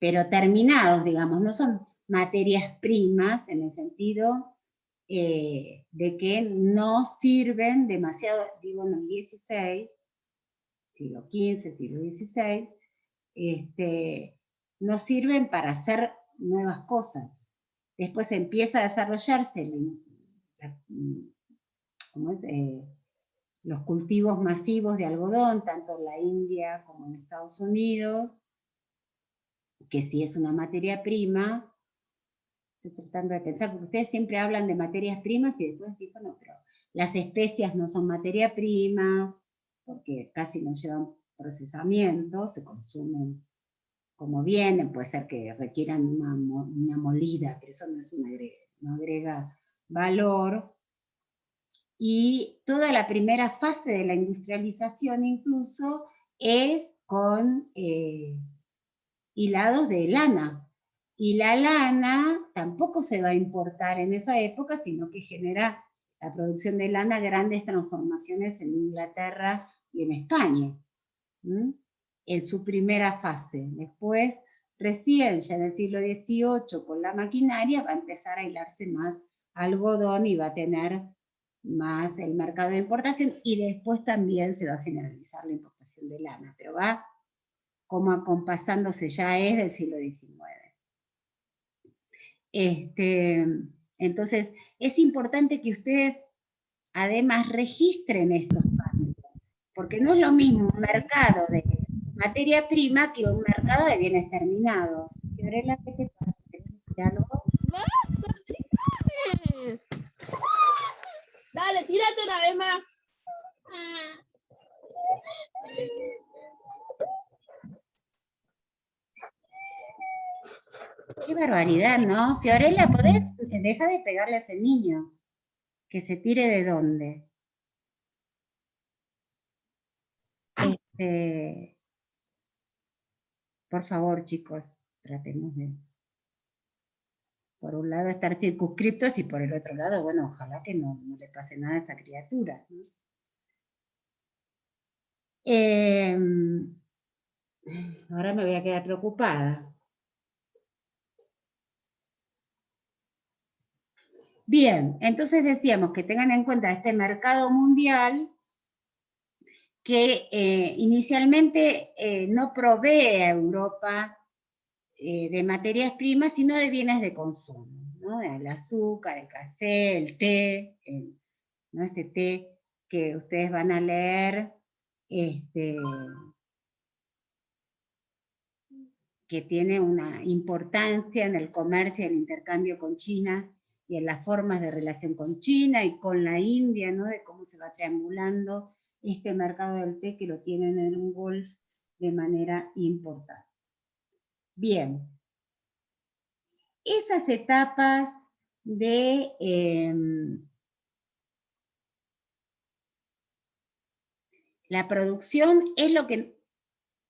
pero terminados, digamos, no son materias primas en el sentido de que no sirven demasiado, digo, en el 16, siglo XV, siglo XVI, no sirven para hacer nuevas cosas. Después empieza a desarrollarse los cultivos masivos de algodón, tanto en la India como en Estados Unidos, que sí es una materia prima. Estoy tratando de pensar, porque ustedes siempre hablan de materias primas y después dicen, no, pero las especias no son materia prima, porque casi no llevan procesamiento, se consumen como vienen, puede ser que requieran una molida, pero eso no agrega valor. Y toda la primera fase de la industrialización incluso es con hilados de lana. Y la lana tampoco se va a importar en esa época, sino que genera la producción de lana grandes transformaciones en Inglaterra y en España, en su primera fase. Después Recién, ya en el siglo XVIII, con la maquinaria, va a empezar a hilarse más algodón y va a tener más el mercado de importación, y después también se va a generalizar la importación de lana, pero va como acompasándose, ya es del siglo XIX. Entonces, es importante que ustedes además registren estos cambios, porque no es lo mismo un mercado de materia prima que un mercado de bienes terminados. Fiorella, ¿qué te pasa? ¿Querés algo?
Dale, tírate una vez más.
Qué barbaridad, ¿no? Fiorella, ¿podés? Deja de pegarle a ese niño. Que se tire de dónde. Por favor, chicos, tratemos de, por un lado, estar circunscriptos y por el otro lado, bueno, ojalá que no le pase nada a esta criatura, ¿no? Ahora me voy a quedar preocupada. Bien, entonces decíamos que tengan en cuenta este mercado mundial que inicialmente no provee a Europa de materias primas, sino de bienes de consumo, ¿no? El azúcar, el café, el té, ¿no? Este té que ustedes van a leer, que tiene una importancia en el comercio y el intercambio con China, y en las formas de relación con China y con la India, ¿no? De cómo se va triangulando este mercado del té, que lo tienen en un Gulf de manera importante. Bien. Esas etapas de la producción es lo que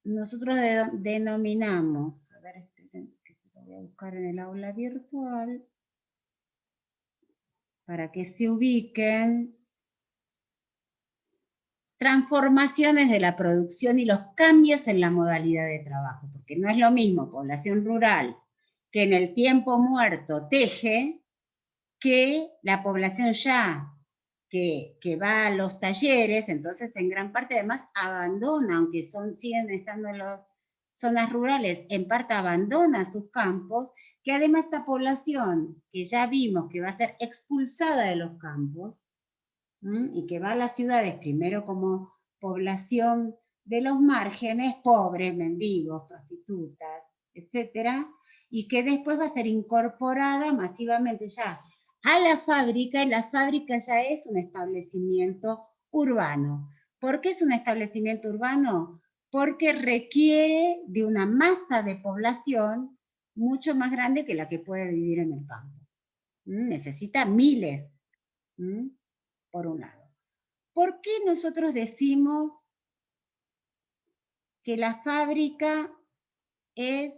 nosotros denominamos, a ver, esperen, que lo voy a buscar en el aula virtual, para que se ubiquen, transformaciones de la producción y los cambios en la modalidad de trabajo, porque no es lo mismo población rural que en el tiempo muerto teje, que la población ya que va a los talleres, entonces en gran parte además abandona, aunque siguen estando en las zonas rurales, en parte abandona sus campos, que además esta población que ya vimos que va a ser expulsada de los campos, y que va a las ciudades primero como población de los márgenes, pobres, mendigos, prostitutas, etcétera, y que después va a ser incorporada masivamente ya a la fábrica, y la fábrica ya es un establecimiento urbano. ¿Por qué es un establecimiento urbano? Porque requiere de una masa de población mucho más grande que la que puede vivir en el campo. Necesita miles, por un lado. ¿Por qué nosotros decimos que la fábrica es,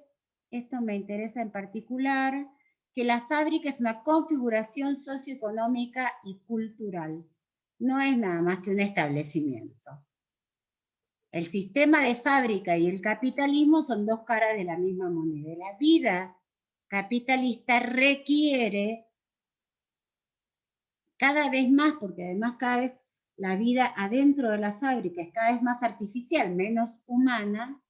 esto me interesa en particular, que la fábrica es una configuración socioeconómica y cultural? No es nada más que un establecimiento. El sistema de fábrica y el capitalismo son dos caras de la misma moneda. La vida capitalista requiere cada vez más, porque además cada vez la vida adentro de la fábrica es cada vez más artificial, menos humana,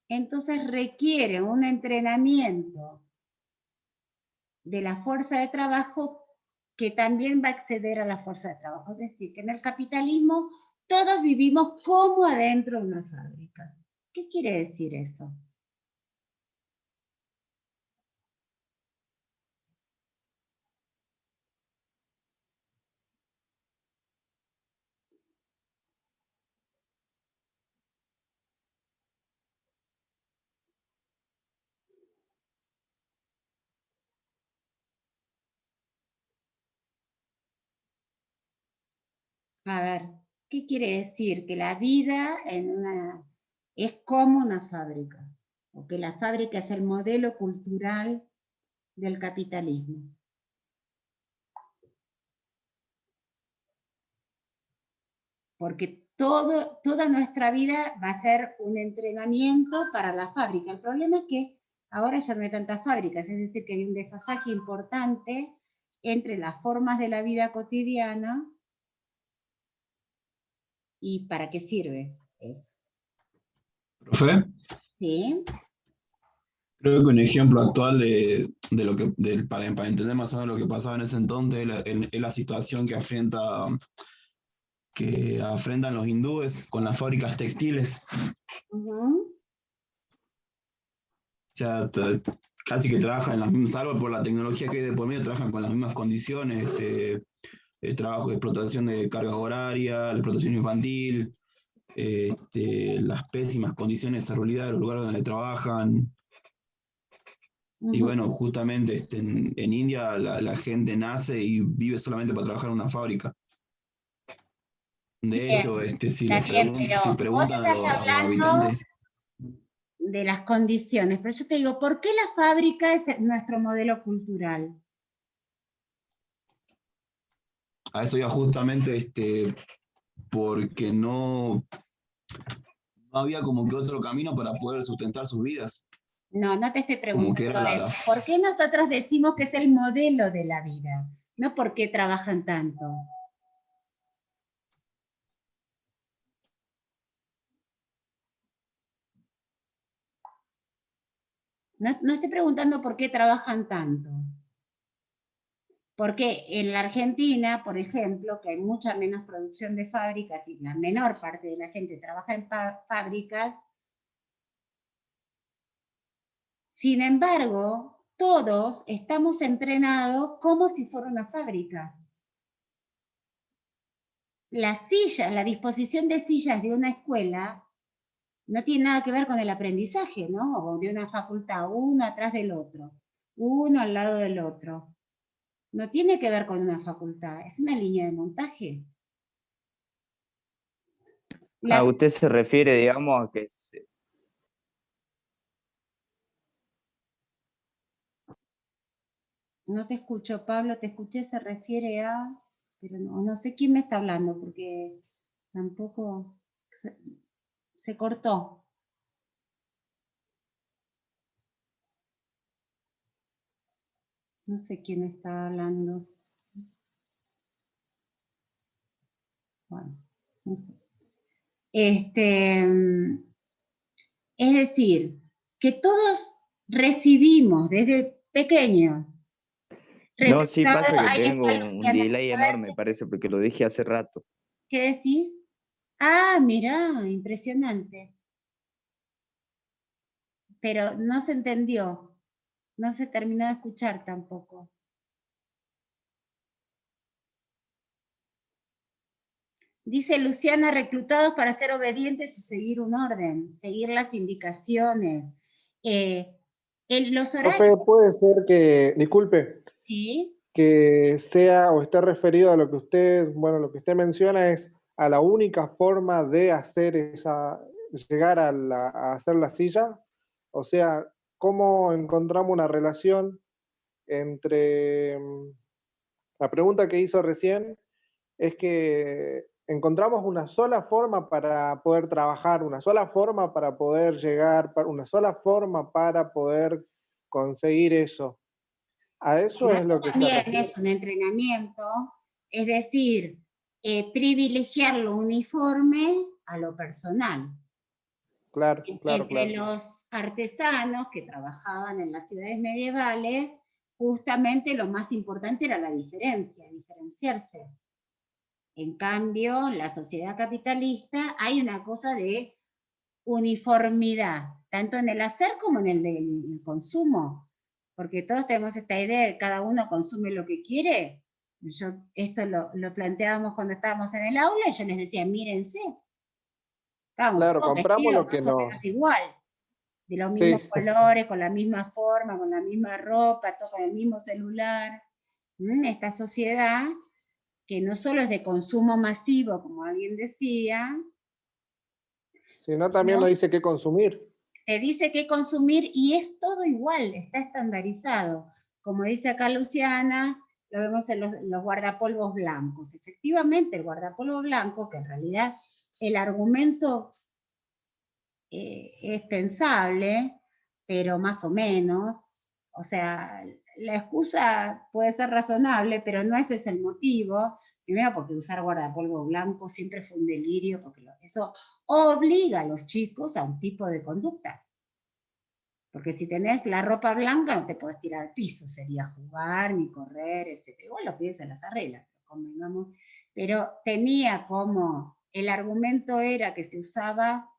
entonces requiere un entrenamiento de la fuerza de trabajo que también va a acceder a la fuerza de trabajo. Es decir, que en el capitalismo todos vivimos como adentro de una fábrica. ¿Qué quiere decir eso? A ver, ¿qué quiere decir? Que la vida es como una fábrica, o que la fábrica es el modelo cultural del capitalismo. Porque toda nuestra vida va a ser un entrenamiento para la fábrica. El problema es que ahora ya no hay tantas fábricas, es decir, que hay un desfasaje importante entre las formas de la vida cotidiana y para qué sirve eso.
Profe,
¿Sí?
creo que un ejemplo actual de lo que, para entender más o menos lo que pasaba en ese entonces, es la situación que afrentan los hindúes con las fábricas textiles.
Uh-huh.
O sea, casi que trabajan en las mismas, salvo por la tecnología que hay de por medio, trabajan con las mismas condiciones, trabajo de explotación de carga horaria, la explotación infantil, las pésimas condiciones de salubridad de los lugares donde trabajan. Y bueno, justamente en India la gente nace y vive solamente para trabajar en una fábrica. De hecho, si preguntan a los habitantes...
de las condiciones, pero yo te digo, ¿por qué la fábrica es nuestro modelo cultural?
A eso ya justamente porque no había como que otro camino para poder sustentar sus vidas.
No, no te estoy
Como que
preguntando
era
eso. ¿Por qué nosotros decimos que es el modelo de la vida? No por qué trabajan tanto. No estoy preguntando por qué trabajan tanto. Porque en la Argentina, por ejemplo, que hay mucha menos producción de fábricas y la menor parte de la gente trabaja en fábricas, sin embargo, todos estamos entrenados como si fuera una fábrica. Las sillas, la disposición de sillas de una escuela no tiene nada que ver con el aprendizaje, ¿no? O de una facultad, uno atrás del otro, uno al lado del otro. No tiene que ver con una facultad, es una línea de montaje.
Usted se refiere, digamos, a que...
No te escucho, Pablo, te escuché, se refiere a... Pero no sé quién me está hablando, porque tampoco... Se cortó. No sé quién está hablando. Bueno, no sé. Es decir, que todos recibimos desde pequeños.
No, sí pasa que
Ahí
tengo
está
un
Luciana.
delay enorme, parece, porque lo dije hace rato.
¿Qué decís? Ah, mirá, impresionante. Pero no se entendió. No se terminó de escuchar tampoco. Dice Luciana, reclutados para ser obedientes y seguir un orden, seguir las indicaciones. Los horarios...
Profe, puede ser que, disculpe,
¿Sí?
que sea o esté referido a lo que usted, bueno, lo que usted menciona es a la única forma de hacer llegar a hacer la silla, o sea, ¿cómo encontramos una relación entre la pregunta que hizo recién? Es que encontramos una sola forma para poder trabajar, una sola forma para poder llegar, una sola forma para poder conseguir eso. A eso es lo que se
también
refiere.
es un entrenamiento, es decir, privilegiar lo uniforme a lo personal.
Claro, claro,
Entre
claro.
los artesanos que trabajaban en las ciudades medievales, justamente lo más importante era la diferencia, diferenciarse. En cambio, en la sociedad capitalista hay una cosa de uniformidad, tanto en el hacer como en el consumo, porque todos tenemos esta idea de que cada uno consume lo que quiere. Esto lo planteábamos cuando estábamos en el aula y yo les decía, mírense, estábamos
Claro,
todos
compramos
vestidos
lo que
más o
no.
menos igual, de los
Sí,
mismos colores, con la misma forma, con la misma ropa, todo con el mismo celular. Esta sociedad que no solo es de consumo masivo, como alguien decía,
sino también nos dice qué consumir.
te dice qué consumir y es todo igual, está estandarizado. Como dice acá Luciana, lo vemos en los guardapolvos blancos. Efectivamente, el guardapolvo blanco, que en realidad el argumento es pensable, pero más o menos. O sea, la excusa puede ser razonable, pero no ese es el motivo. Primero porque usar guardapolvo blanco siempre fue un delirio, porque eso obliga a los chicos a un tipo de conducta. Porque si tenés la ropa blanca no te podés tirar al piso, sería jugar, ni correr, etc. Igual los pibes se las arreglan, pero tenía como, el argumento era que se usaba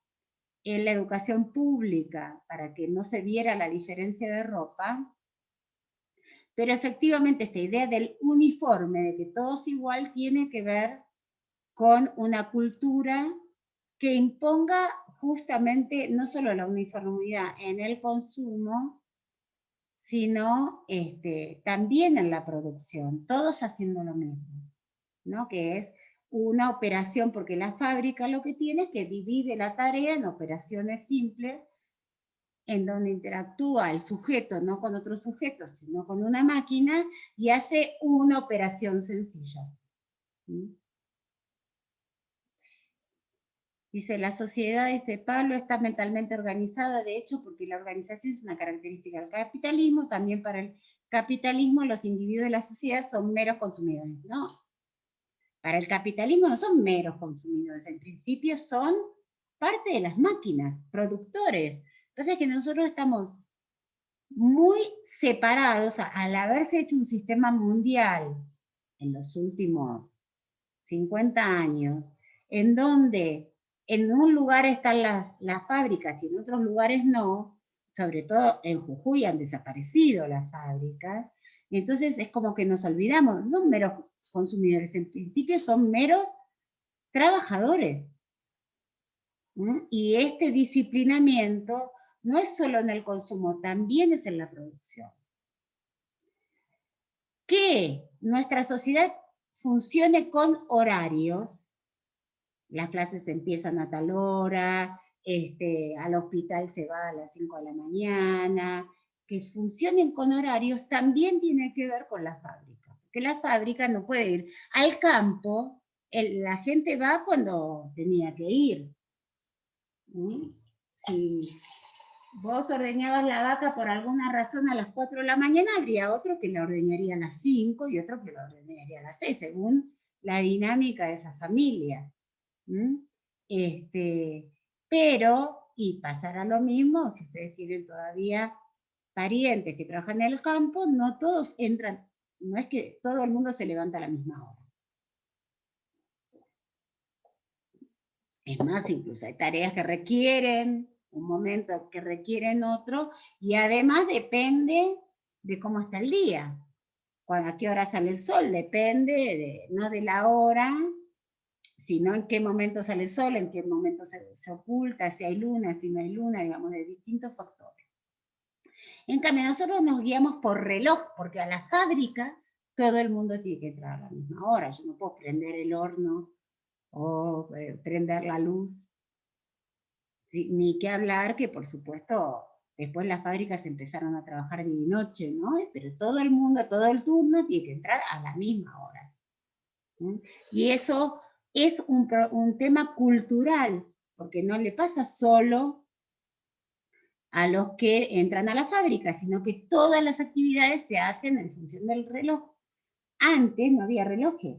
en la educación pública para que no se viera la diferencia de ropa, pero efectivamente esta idea del uniforme, de que todos igual, tiene que ver con una cultura que imponga justamente no solo la uniformidad en el consumo, sino también en la producción, todos haciendo lo mismo, ¿no? Que es una operación, porque la fábrica lo que tiene es que divide la tarea en operaciones simples, en donde interactúa el sujeto no con otros sujetos, sino con una máquina, y hace una operación sencilla. Dice, la sociedad de este palo está mentalmente organizada, de hecho, porque la organización es una característica del capitalismo. También para el capitalismo los individuos de la sociedad son meros consumidores. No, para el capitalismo no son meros consumidores, en principio son parte de las máquinas, productores. Lo que pasa es que nosotros estamos muy separados, al haberse hecho un sistema mundial en los últimos 50 años, en donde en un lugar están las fábricas y en otros lugares no, sobre todo en Jujuy han desaparecido las fábricas, entonces es como que nos olvidamos, no son meros consumidores, en principio son meros trabajadores. Y este disciplinamiento no es solo en el consumo, también es en la producción. Que nuestra sociedad funcione con horarios, las clases empiezan a tal hora, al hospital se va a las 5 de la mañana, que funcionen con horarios también tiene que ver con la fábrica, porque la fábrica no puede ir al campo, la gente va cuando tenía que ir. Si vos ordeñabas la vaca por alguna razón a las 4 de la mañana, habría otro que la ordeñaría a las 5 y otro que la ordeñaría a las 6, según la dinámica de esa familia. Pero, y pasará lo mismo, si ustedes tienen todavía parientes que trabajan en el campo, no todos entran, no es que todo el mundo se levanta a la misma hora. Es más, incluso hay tareas que requieren un momento, que requieren otro, y además depende de cómo está el día. A qué hora sale el sol, depende no de la hora, sino en qué momento sale el sol, en qué momento se oculta, si hay luna, si no hay luna, digamos, de distintos factores. En cambio, nosotros nos guiamos por reloj, porque a la fábrica todo el mundo tiene que entrar a la misma hora. Yo no puedo prender el horno o prender la luz. Ni que hablar que, por supuesto, después las fábricas empezaron a trabajar día y noche, ¿no? Pero todo el mundo, todo el turno tiene que entrar a la misma hora. Y eso es un tema cultural, porque no le pasa solo a los que entran a la fábrica, sino que todas las actividades se hacen en función del reloj. Antes no había relojes.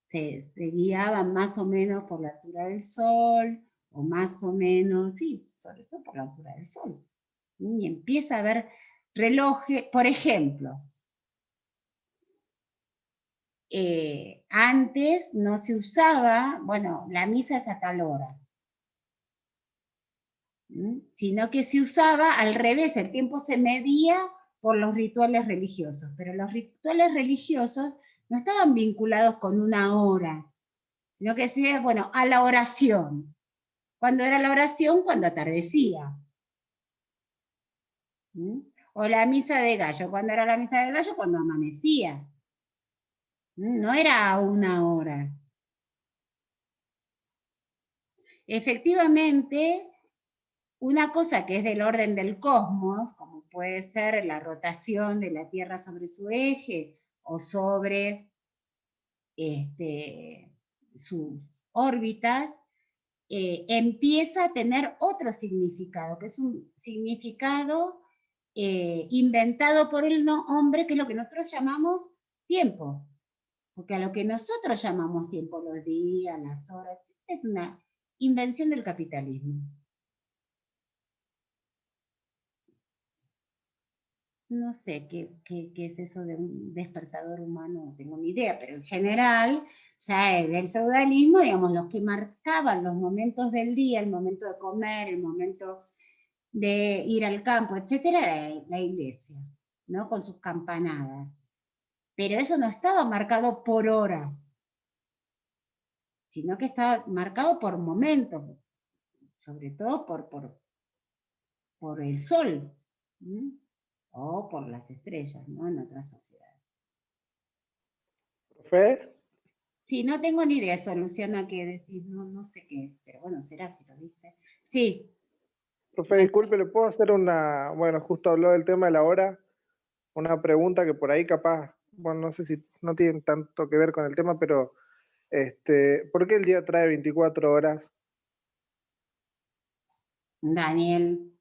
Se guiaban más o menos por la altura del sol, o más o menos, sí, sobre todo por la altura del sol. Y empieza a haber relojes, por ejemplo, antes no se usaba, bueno, la misa es a tal hora, sino que se usaba al revés, el tiempo se medía por los rituales religiosos, pero los rituales religiosos no estaban vinculados con una hora, sino que se decía, bueno, a la oración. ¿Cuándo era la oración? Cuando atardecía. O la misa de gallo. ¿Cuándo era la misa de gallo? Cuando amanecía. No era a una hora. Efectivamente, una cosa que es del orden del cosmos, como puede ser la rotación de la Tierra sobre su eje, o sobre sus órbitas, empieza a tener otro significado, que es un significado inventado por el hombre, que es lo que nosotros llamamos tiempo. Porque a lo que nosotros llamamos tiempo, los días, las horas, es una invención del capitalismo. No sé qué es eso de un despertador humano, no tengo ni idea, pero en general, ya del feudalismo, digamos, los que marcaban los momentos del día, el momento de comer, el momento de ir al campo, etcétera, era la iglesia, ¿no? Con sus campanadas. Pero eso no estaba marcado por horas, sino que estaba marcado por momentos, sobre todo por el sol, ¿sí? O por las estrellas, ¿no? En otras sociedades.
¿Profe?
Sí, no tengo ni idea, soluciona qué decir, no sé qué es, pero bueno, será si lo viste. Sí.
Profe, disculpe, ¿le puedo hacer una, bueno, justo habló del tema de la hora, una pregunta que por ahí capaz, bueno, no sé si no tiene tanto que ver con el tema, pero, ¿por qué el día trae 24 horas?
Daniel.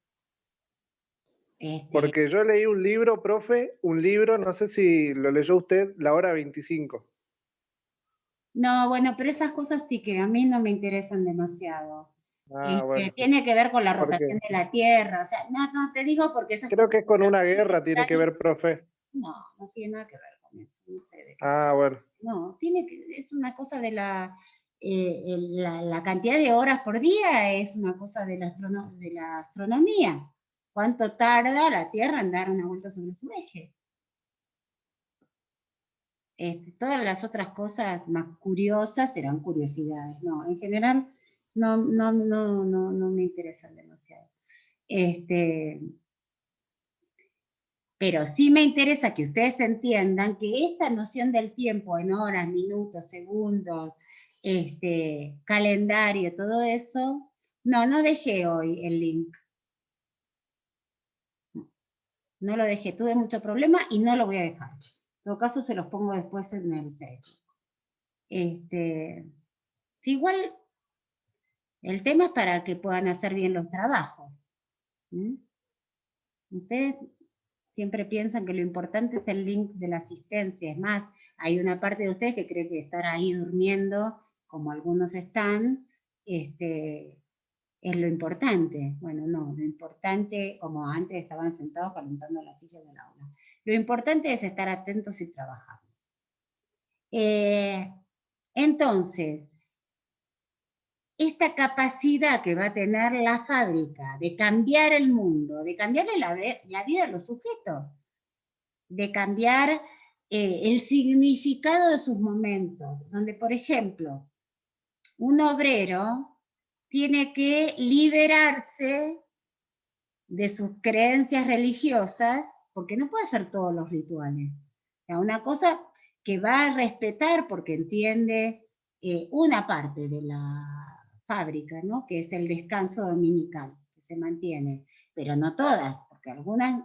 Porque yo leí un libro, profe, no sé si lo leyó usted, La Hora 25.
No, bueno, pero esas cosas sí que a mí no me interesan demasiado.
Bueno.
Tiene que ver con la rotación de la Tierra, o sea, no te digo porque esas
creo
cosas...
que es con una guerra tiene que ver, profe.
No tiene nada que ver con eso, no sé de qué.
Bueno.
No, es una cosa de la cantidad de horas por día, es una cosa de la astronomía. ¿Cuánto tarda la Tierra en dar una vuelta sobre su eje? Todas las otras cosas más curiosas serán curiosidades, no, en general no me interesan demasiado. Pero sí me interesa que ustedes entiendan que esta noción del tiempo en horas, minutos, segundos, calendario, todo eso, no dejé hoy el link. No lo dejé, tuve mucho problema y no lo voy a dejar. En todo caso se los pongo después en el Facebook. Sí, igual el tema es para que puedan hacer bien los trabajos. Ustedes siempre piensan que lo importante es el link de la asistencia. Es más, hay una parte de ustedes que cree que estar ahí durmiendo, como algunos están, es lo importante. Bueno, no, lo importante, como antes estaban sentados calentando las sillas del aula. Lo importante es estar atentos y trabajar. Entonces, esta capacidad que va a tener la fábrica de cambiar el mundo, de cambiarle la vida a los sujetos, de cambiar el significado de sus momentos, donde, por ejemplo, un obrero tiene que liberarse de sus creencias religiosas, porque no puede hacer todos los rituales. O sea, una cosa que va a respetar porque entiende una parte de la fábrica, ¿no? Que es el descanso dominical, que se mantiene, pero no todas, porque algunas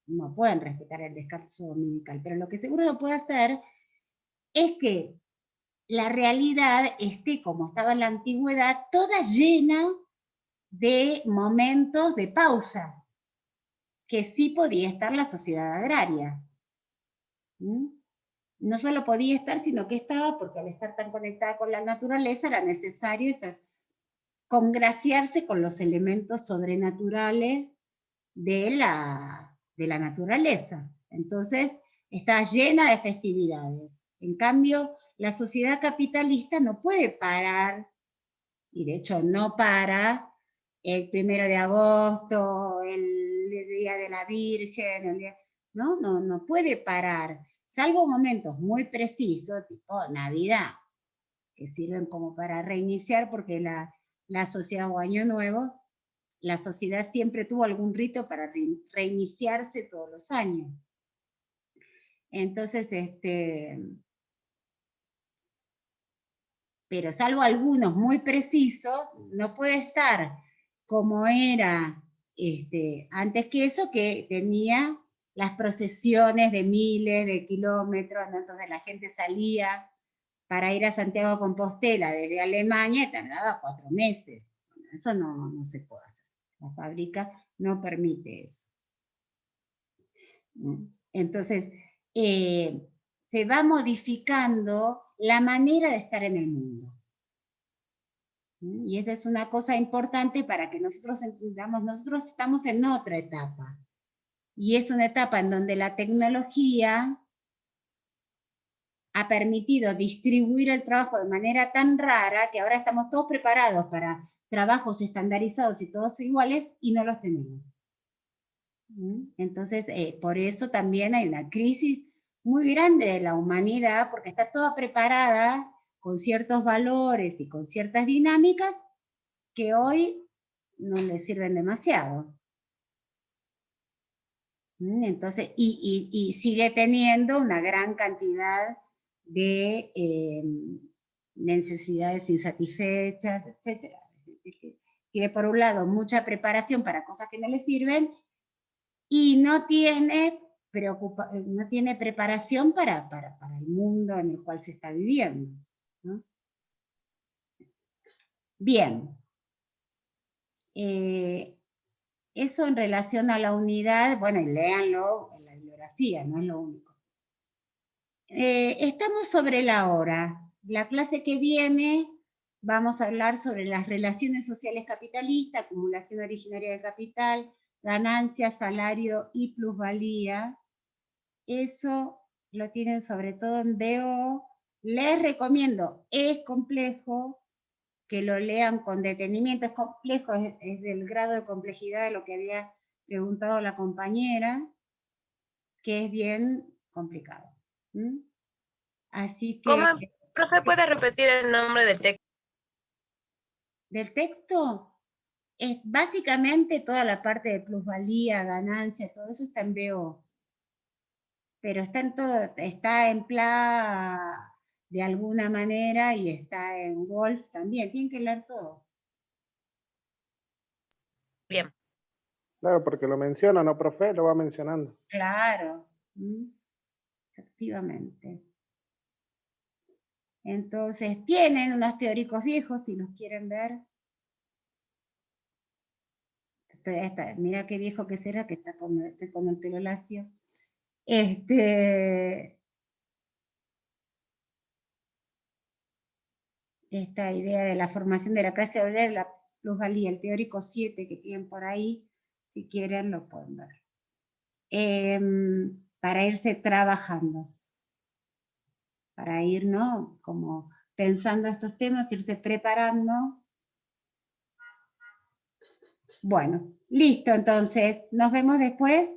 no pueden respetar el descanso dominical, pero lo que seguro lo puede hacer es que la realidad esté como estaba en la antigüedad, toda llena de momentos de pausa, que sí podía estar la sociedad agraria. No solo podía estar, sino que estaba, porque al estar tan conectada con la naturaleza era necesario congraciarse con los elementos sobrenaturales de la naturaleza. Entonces, está llena de festividades. En cambio, la sociedad capitalista no puede parar, y de hecho no para, el 1 de agosto, el Día de la Virgen, no puede parar, salvo momentos muy precisos, tipo Navidad, que sirven como para reiniciar, porque la sociedad o Año Nuevo, la sociedad siempre tuvo algún rito para reiniciarse todos los años. Entonces, pero salvo algunos muy precisos, no puede estar como era antes que eso, que tenía las procesiones de miles de kilómetros, entonces la gente salía para ir a Santiago de Compostela desde Alemania tardaba 4 meses. Bueno, eso no se puede hacer. La fábrica no permite eso. Entonces, se va modificando la manera de estar en el mundo. Y esa es una cosa importante para que nosotros entendamos, nosotros estamos en otra etapa. Y es una etapa en donde la tecnología ha permitido distribuir el trabajo de manera tan rara que ahora estamos todos preparados para trabajos estandarizados y todos iguales y no los tenemos. Entonces, por eso también hay una crisis muy grande de la humanidad, porque está toda preparada con ciertos valores y con ciertas dinámicas que hoy no le sirven demasiado. Entonces, y sigue teniendo una gran cantidad de necesidades insatisfechas, etc. Tiene por un lado mucha preparación para cosas que no le sirven y no tiene preparación para el mundo en el cual se está viviendo, ¿no? Bien. Eso en relación a la unidad, bueno, y léanlo en la bibliografía, no es lo único. Estamos sobre la hora. La clase que viene vamos a hablar sobre las relaciones sociales capitalistas, acumulación originaria de capital, ganancia, salario y plusvalía. Eso lo tienen sobre todo en BO. Les recomiendo, es complejo, que lo lean con detenimiento. Es complejo, es del grado de complejidad de lo que había preguntado la compañera, que es bien complicado. Así que...
¿Cómo, profe, puede repetir el nombre del texto?
¿Del texto? Es básicamente toda la parte de plusvalía, ganancia, todo eso está en BO. Pero está en todo, está en PLA de alguna manera y está en Wolf también. Tienen que leer todo.
Bien.
Claro, porque lo menciona, ¿no, profe? Lo va mencionando.
Claro. Efectivamente. Entonces, tienen unos teóricos viejos, si los quieren ver. Mira qué viejo que será, que está con el pelo lacio. Esta idea de la formación de la clase obrera, la plusvalía, el teórico 7 que tienen por ahí, si quieren lo pueden ver. Para irse trabajando. Para ir, ¿no? Como pensando estos temas, irse preparando. Bueno, listo, entonces, ¿nos vemos después?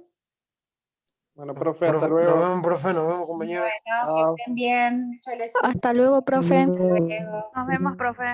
Bueno, profe, hasta luego.
Nos vemos, profe, nos vemos, compañero.
Bueno, que estén bien. Yo les
Hasta luego, profe.
Hasta luego.
Nos vemos, profe.